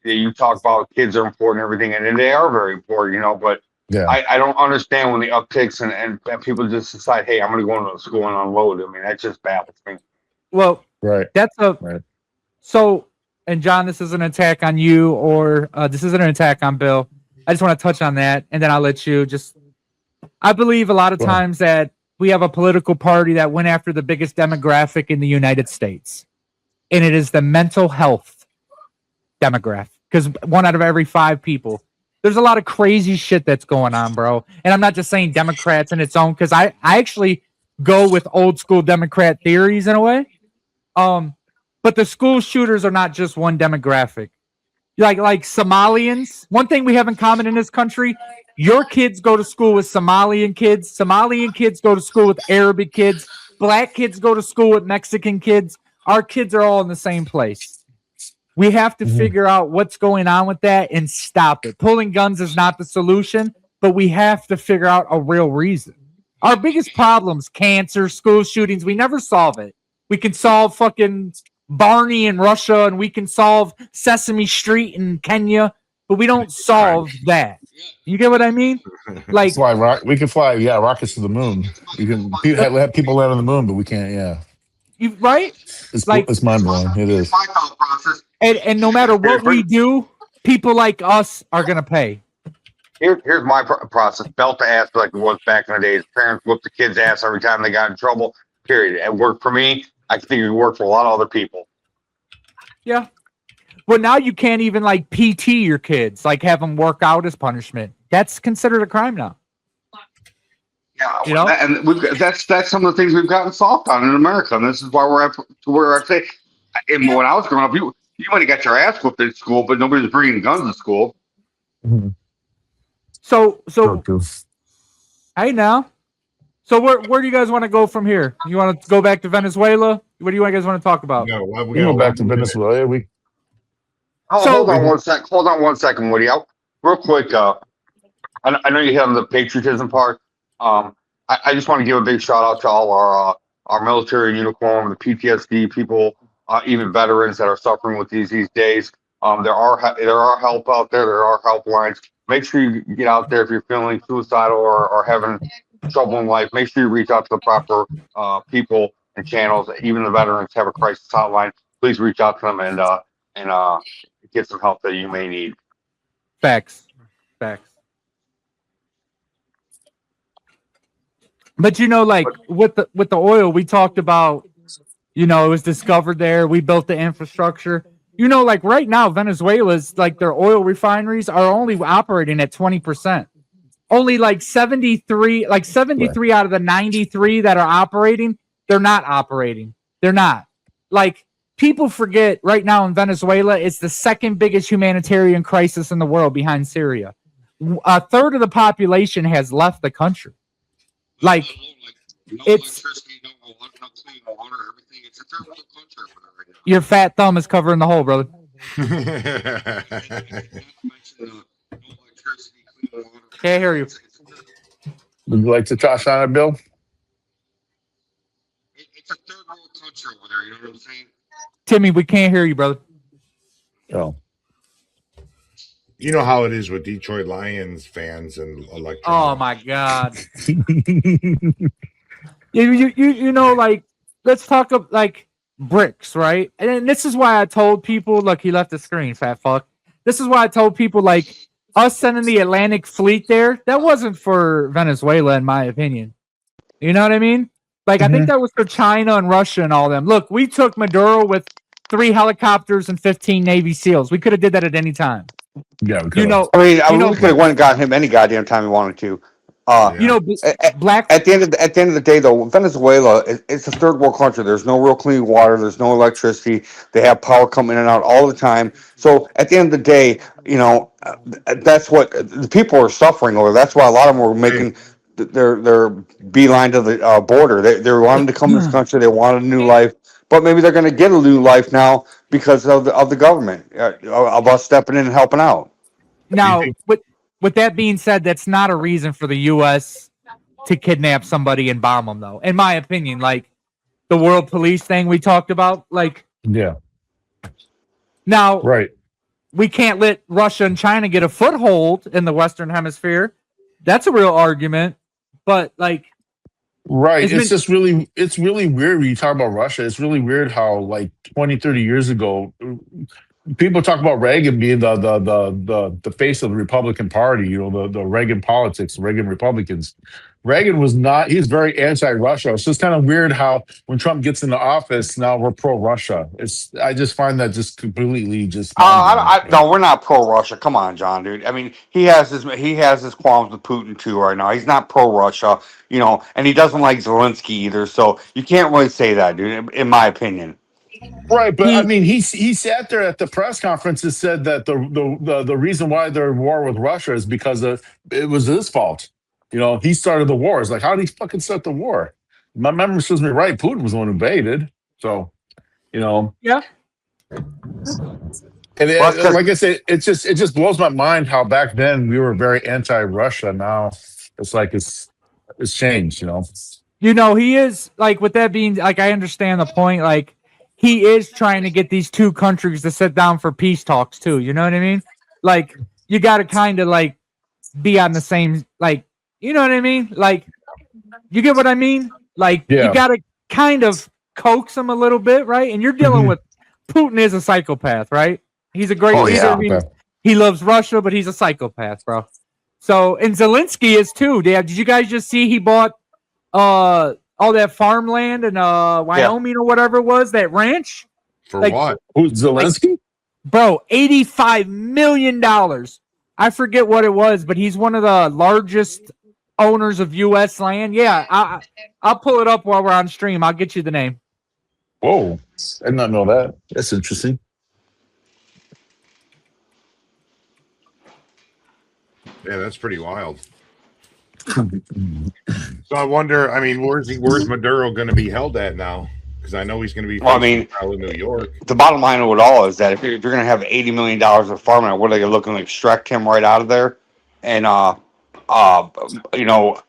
you talk about. Kids are important, and everything, and they are very important, you know, but. Yeah. I don't understand when the upticks and people just decide, hey, I'm going to go into school and unload. I mean, that's just baffles me. Well, So, and John, this is an attack on you, or this isn't an attack on Bill. I just want to touch on that, and then I'll let you just. I believe a lot of times that we have a political party that went after the biggest demographic in the United States, and it is the mental health demographic, because 1 out of every 5 people. There's a lot of crazy shit that's going on, bro. And I'm not just saying Democrats in its own, because I actually go with old school Democrat theories in a way. But the school shooters are not just one demographic. Like Somalians. One thing we have in common in this country, your kids go to school with Somalian kids. Somalian kids go to school with Arabic kids. Black kids go to school with Mexican kids. Our kids are all in the same place. We have to figure out what's going on with that and stop it. Pulling guns is not the solution, but we have to figure out a real reason. Our biggest problems, cancer, school shootings, we never solve it. We can solve fucking Barney in Russia, and we can solve Sesame Street in Kenya, but we don't solve that. You get what I mean? Like, that's why we can fly, rockets to the moon. We can have people land on the moon, but we can't, right? It's mind-blowing. It is. And no matter what we do, people like us are going to pay. Here's my process. Belt to ass like it was back in the days. Parents whooped the kids' ass every time they got in trouble, period. It worked for me. I think it worked for a lot of other people. Yeah. Well, now you can't even like PT your kids, like have them work out as punishment. That's considered a crime now. Yeah, you know, and that's some of the things we've gotten soft on in America, and this is why we're at where I say. And when I was growing up, you might have got your ass whooped at school, but nobody was bringing guns to school. Mm-hmm. So hey now. So where do you guys want to go from here? You want to go back to Venezuela? What do you guys want to talk about? No, we go back to Venezuela. Hold on one second, Woody. Real quick. I know you hit on the patriotism part. I just want to give a big shout out to all our military in uniform, the PTSD people, even veterans that are suffering with these days. There are help out there. There are helplines. Make sure you get out there if you're feeling suicidal or having trouble in life. Make sure you reach out to the proper people and channels. Even the veterans have a crisis hotline. Please reach out to them and get some help that you may need. Facts. But like with the oil, we talked about, it was discovered there. We built the infrastructure. Like right now, Venezuela's like their oil refineries are only operating at 20%. Only like 73 out of the 93 that are operating, they're not operating. They're not. Like, people forget right now in Venezuela, it's the second biggest humanitarian crisis in the world behind Syria. A third of the population has left the country. Like, it's electricity, no clean water, everything. It's a third world country right now. Your fat thumb is covering the hole, brother. Can't hear you. Would you like to touch on it, Bill? It's a third world country over there. You know what I'm saying? Timmy, we can't hear you, brother. Oh. You know how it is with Detroit Lions fans and electronics. Oh my God. Like, let's talk about like bricks, right? And this is why I told people, look, he left the screen, fat fuck. This is why I told people, like, us sending the Atlantic Fleet there, that wasn't for Venezuela, in my opinion. You know what I mean? Like, I think that was for China and Russia and all them. Look, we took Maduro with 3 helicopters and 15 Navy SEALs. We could have did that at any time. Yeah, we I mean, we could have went and got him any goddamn time we wanted to. Black. At the end of the day, though, Venezuela it's a third world country. There's no real clean water. There's no electricity. They have power coming in and out all the time. So at the end of the day, that's what the people are suffering over. That's why a lot of them were making their beeline to the border. They wanted to come to this country. They wanted a new life, but maybe they're going to get a new life now because of the government of us stepping in and helping out. Now, with that being said, that's not a reason for the U.S. to kidnap somebody and bomb them, though. In my opinion, like the world police thing we talked about, like, yeah. Now, right, we can't let Russia and China get a foothold in the Western Hemisphere. That's a real argument, but like, right. It's really weird when you talk about Russia. It's really weird how like 20, 30 years ago, people talk about Reagan being the face of the Republican Party, the Reagan politics, Reagan Republicans. Reagan was not, he's very anti-Russia. So it's kind of weird how when Trump gets into office, now we're pro-Russia. I just find that just completely just. No, we're not pro-Russia. Come on, John, dude. I mean, he has his qualms with Putin too right now. He's not pro-Russia, and he doesn't like Zelensky either. So you can't really say that, dude, in my opinion. Right, but I mean, he sat there at the press conference and said that the reason why they're at war with Russia is because it was his fault. He started the war. It's like, how did he fucking start the war? My memory serves me right. Putin was the one who invaded. So, yeah. And like I said, it just blows my mind how back then we were very anti-Russia. Now it's like it's changed. He is, like, with that being, like, I understand the point. Like, he is trying to get these two countries to sit down for peace talks too. You know what I mean? Like, you got to kind of like be on the same, like, you know what I mean? Like, you get what I mean? Like, you got to kind of coax him a little bit, right? And you're dealing with Putin is a psychopath, right? He's a great leader. He loves Russia, but he's a psychopath, bro. So, and Zelensky is too. Did you guys just see he bought all that farmland in Wyoming or whatever it was, that ranch? For what? Who's Zelensky? Bro, $85 million. I forget what it was, but he's one of the largest owners of U.S. land. Yeah, I'll pull it up while we're on stream. I'll get you the name. Whoa, I did not know that. That's interesting. Yeah, that's pretty wild. So I wonder, I mean, where's Maduro going to be held at now? Because I know he's going to be trial in New York. The bottom line of it all is that if you're going to have $80 million of farmland, what are they looking to extract him right out of there and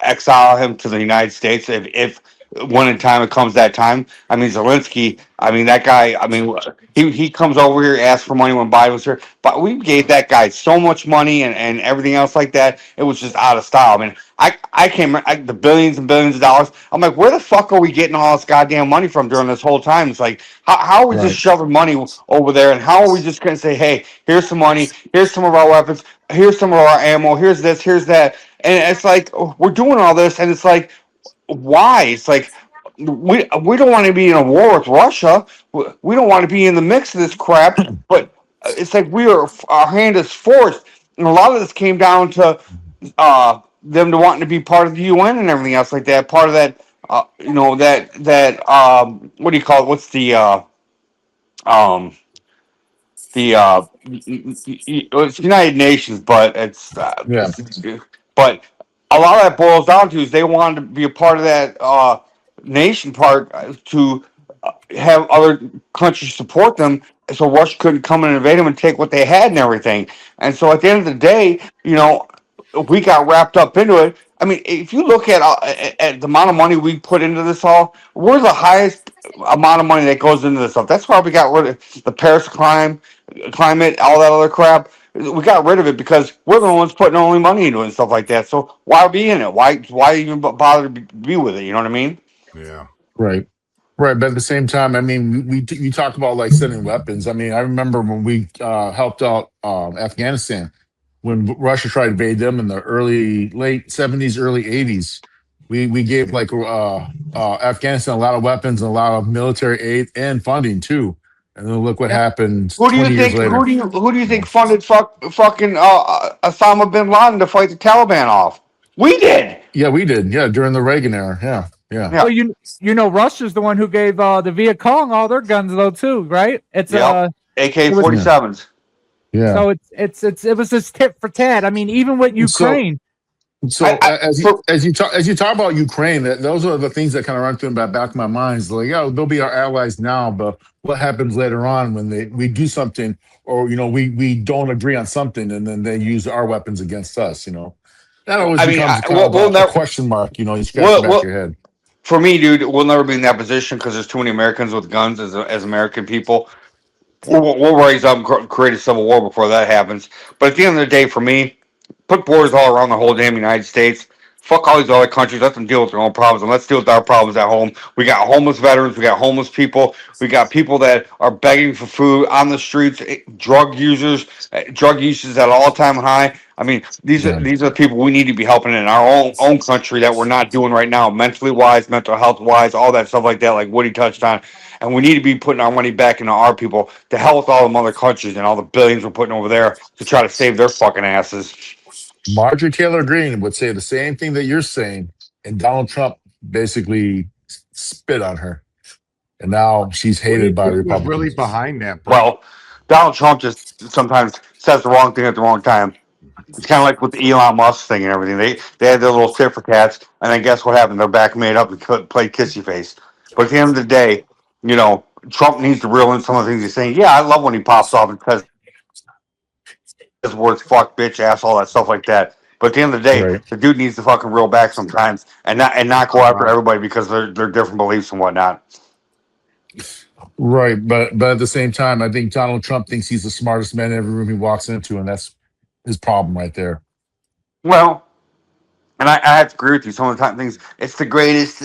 exile him to the United States? If when in time it comes that time. I mean, Zelensky. I mean, that guy. I mean, he comes over here, asks for money when Biden was here, but we gave that guy so much money and everything else like that. It was just out of style. I mean, I came the billions and billions of dollars. I'm like, where the fuck are we getting all this goddamn money from during this whole time? It's like, how are we just Right. shoving money over there, and how are we just gonna say, hey, here's some money, here's some of our weapons, here's some of our ammo, here's this, here's that, and it's like we're doing all this, and it's like, why? It's like we don't want to be in a war with Russia. We don't want to be in the mix of this crap. But it's like our hand is forced, and a lot of this came down to them to wanting to be part of the UN and everything else like that. Part of that, what do you call it? What's um it's United Nations, but Yeah. but a lot of that boils down to is they wanted to be a part of that nation part to have other countries support them, so Russia couldn't come and invade them and take what they had and everything. And so at the end of the day, we got wrapped up into it. I mean, if you look at the amount of money we put into this all, we're the highest amount of money that goes into this stuff. That's why we got rid of the Paris climate, all that other crap. We got rid of it because we're the ones putting only money into it and stuff like that. So why be in it? Why even bother to be with it? You know what I mean? Yeah. Right. Right. But at the same time, I mean, you talk about like sending weapons. I mean, I remember when we helped out Afghanistan when Russia tried to invade them in the late 70s, early 80s. We gave like Afghanistan a lot of weapons and a lot of military aid and funding too. And then look what happened Who do you 20 years think? later. Who do you You think know. funded fucking Osama bin Laden to fight the Taliban off? We did. Yeah, we did. Yeah, during the Reagan era. Yeah, yeah. Well, Yeah. Russia's the one who gave the Viet Cong all their guns though too, right? It's Yep. AK it was 47s. Yeah. so it was just tit for tat. I mean, even with So Ukraine, So For, as you talk about Ukraine, those are the things that kind of run through the back of my mind. It's like, yeah, they'll be our allies now, but what happens later on when we do something, or we don't agree on something, and then they use our weapons against us? That always I mean, becomes kind we'll, of we'll a never. question mark. You scratch the back of your head. For me, dude, we'll never be in that position because there's too many Americans with guns as American people. We'll raise up and create a civil war before that happens. But at the end of the day, for me, put borders all around the whole damn United States. Fuck all these other countries. Let them deal with their own problems, and let's deal with our problems at home. We got homeless veterans. We got homeless people. We got people that are begging for food on the streets. Drug users. Drug use is at an all-time high. I mean, these are Yeah. these are the people we need to be helping in our own country that we're not doing right now, mentally wise, mental health wise, all that stuff like that, like Woody touched on. And we need to be putting our money back into our people to hell with all the other countries and all the billions we're putting over there to try to save their fucking asses. Marjorie Taylor Greene would say the same thing that you're saying, and Donald Trump basically spit on her, and now she's What do you hated by think was really Republicans. behind that, bro? Well, Donald Trump just sometimes says the wrong thing at the wrong time. It's kind of like with the Elon Musk thing and everything. They had their little tit for tats, and then guess what happened? Their back made up and played kissy face. But at the end of the day, Trump needs to reel in some of the things he's saying. Yeah, I love when he pops off and says words, fuck, bitch, ass, all that stuff like that. But at the end of the day, Right. the dude needs to fucking reel back sometimes and not go after everybody because they're different beliefs and whatnot. Right, but at the same time, I think Donald Trump thinks he's the smartest man in every room he walks into, and that's his problem right there. Well, and I have to agree with you. Some of the time things, it's the greatest,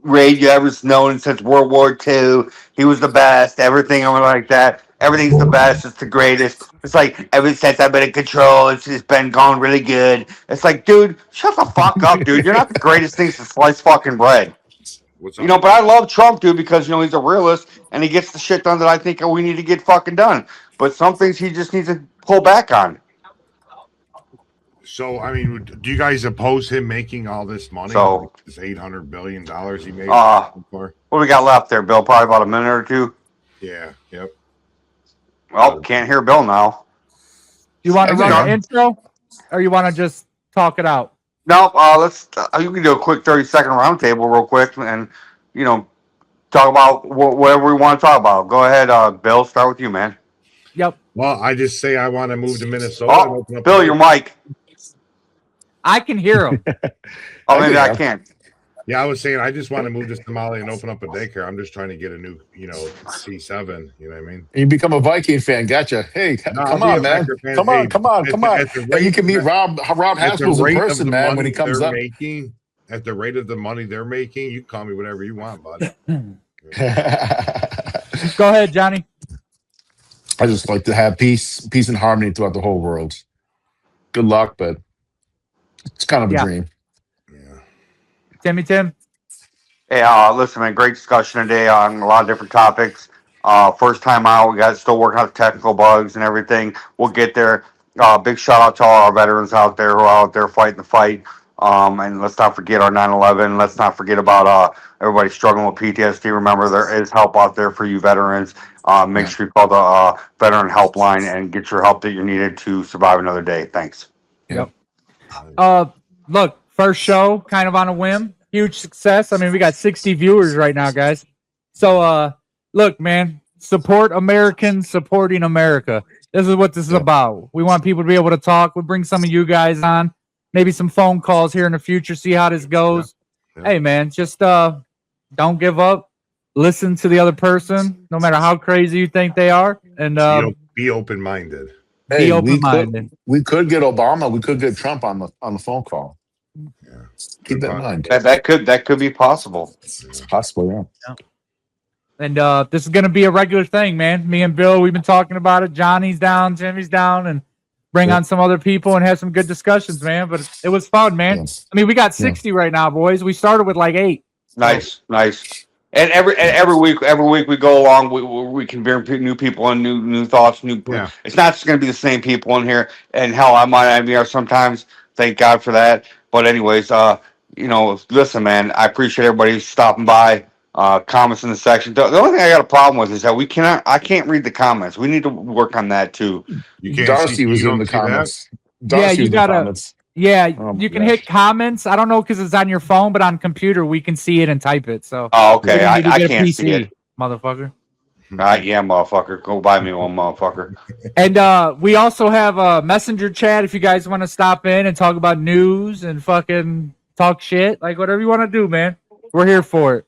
raid you ever known since World War II. He was the best. Everything like that. Everything's the best. It's the greatest. It's like ever since I've been in control, it's just been going really good. It's like, dude, shut the fuck up, dude. You're not the greatest thing since sliced fucking bread. What's up? But I love Trump, dude, because he's a realist and he gets the shit done that I think we need to get fucking done. But some things he just needs to pull back on. So, I mean, do you guys oppose him making all this money? So- Like this $800 billion he made for? What do we got left there, Bill? Probably about a minute or two. Yeah, yep. Well, can't hear Bill now. you want to Hang run on. an intro, or you want to just talk it out? No, let's. You can do a quick 30-second roundtable real quick, and talk about whatever we want to talk about. Go ahead, Bill. Start with you, man. Yep, Well, I just say I want to move to Minnesota. And Oh, open up Bill, your mic. I can hear him. Oh, I maybe can I have. can't. Yeah, I was saying I just want to move to Somalia and open up a daycare. I'm just trying to get a new, C7. You know what I mean? You become a Viking fan. Gotcha. Hey, No, I'll come be a on, man. Packer fan. Come Hey, on, come on, at come the, on. at the And you rate can meet Rob at the Haskell's in rate of person, the man, when he money comes they're up. making, at the rate of the money they're making, you call me whatever you want, bud. Go ahead, Johnny. I just like to have peace and harmony throughout the whole world. Good luck, but it's kind of a Yeah. dream. Tim. Hey, listen, man, great discussion today on a lot of different topics. First time out, we got still working out the technical bugs and everything. We'll get there. Big shout out to all our veterans out there who are out there fighting the fight. And let's not forget our 9/11. Let's not forget about everybody struggling with PTSD. Remember, there is help out there for you veterans. Make sure you call the veteran helpline and get your help that you needed to survive another day. Thanks. Yep. Look, first show, kind of on a whim. Huge success. I mean, we got 60 viewers right now, guys. So, look, man, support Americans supporting America. This is what this is about. We want people to be able to talk. We'll bring some of you guys on, maybe some phone calls here in the future, see how this goes. Hey, man, just don't give up. Listen to the other person, no matter how crazy you think they are, and be open-minded. Hey, be open-minded. we could get Obama. We could get Trump on the phone call. Yeah. Keep that in mind. That could be possible. It's possible, yeah. And this is going to be a regular thing, man. Me and Bill, we've been talking about it. Johnny's down, Jimmy's down, and bring on some other people and have some good discussions, man. But it was fun, man. Yes. I mean, we got 60 right now, boys. We started with like 8. Nice. And every week we go along. We can bring new people and new thoughts. Yeah. It's not just going to be the same people in here. And hell, I might be here sometimes. Thank God for that. But anyways, listen, man, I appreciate everybody stopping by. Comments in the section. The only thing I got a problem with is that I can't read the comments. We need to work on that too. You can't Darcy was you in don't the see that? comments. Yeah, Darcy you was in the gotta- comments. Yeah, Oh, you can gosh. hit comments. I don't know because it's on your phone, but on computer we can see it and type it. So Oh, okay. you need to I get a can't PC, see it. motherfucker. Yeah, motherfucker. Go buy me one, motherfucker. And we also have a messenger chat if you guys want to stop in and talk about news and fucking talk shit, like whatever you want to do, man. We're here for it.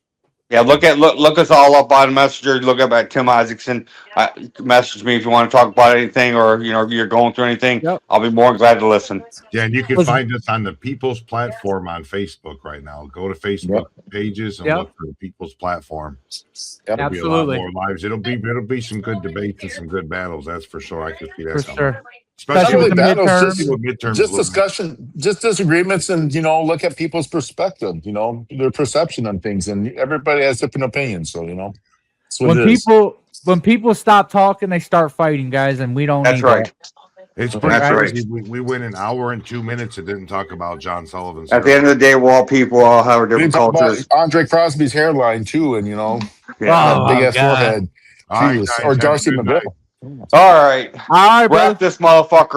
Yeah, look us all up on Messenger. Look up at Tim Isaacson. Message me if you want to talk about anything or you're going through anything. Yep. I'll be more than glad to listen. Yeah, and you can Listen. find us on the People's Platform on Facebook right now. Go to Facebook pages and look for the People's Platform. There'll be a lot Absolutely. more lives. It'll be some good debates and some good battles. That's for sure. I can see that For coming. sure. Especially Especially with with the the battles, midterms. Especially with midterms. Just looming. discussion, just disagreements, and look at people's perspective. Their perception on things, and everybody has different opinions. So that's what it is. When people stop talking, they start fighting, guys, and we don't. That's need right. It's That's pretty right. crazy. We went an hour and 2 minutes and didn't talk about John Sullivan's. At the end of the day, we're all people. All have our We different talk about cultures. Andre Crosby's hairline too, and Yeah. that big ass God. forehead. All right, Jesus. guys, Or have a Darcy good night. McGill. All right. All right, brother. Wrap this motherfucker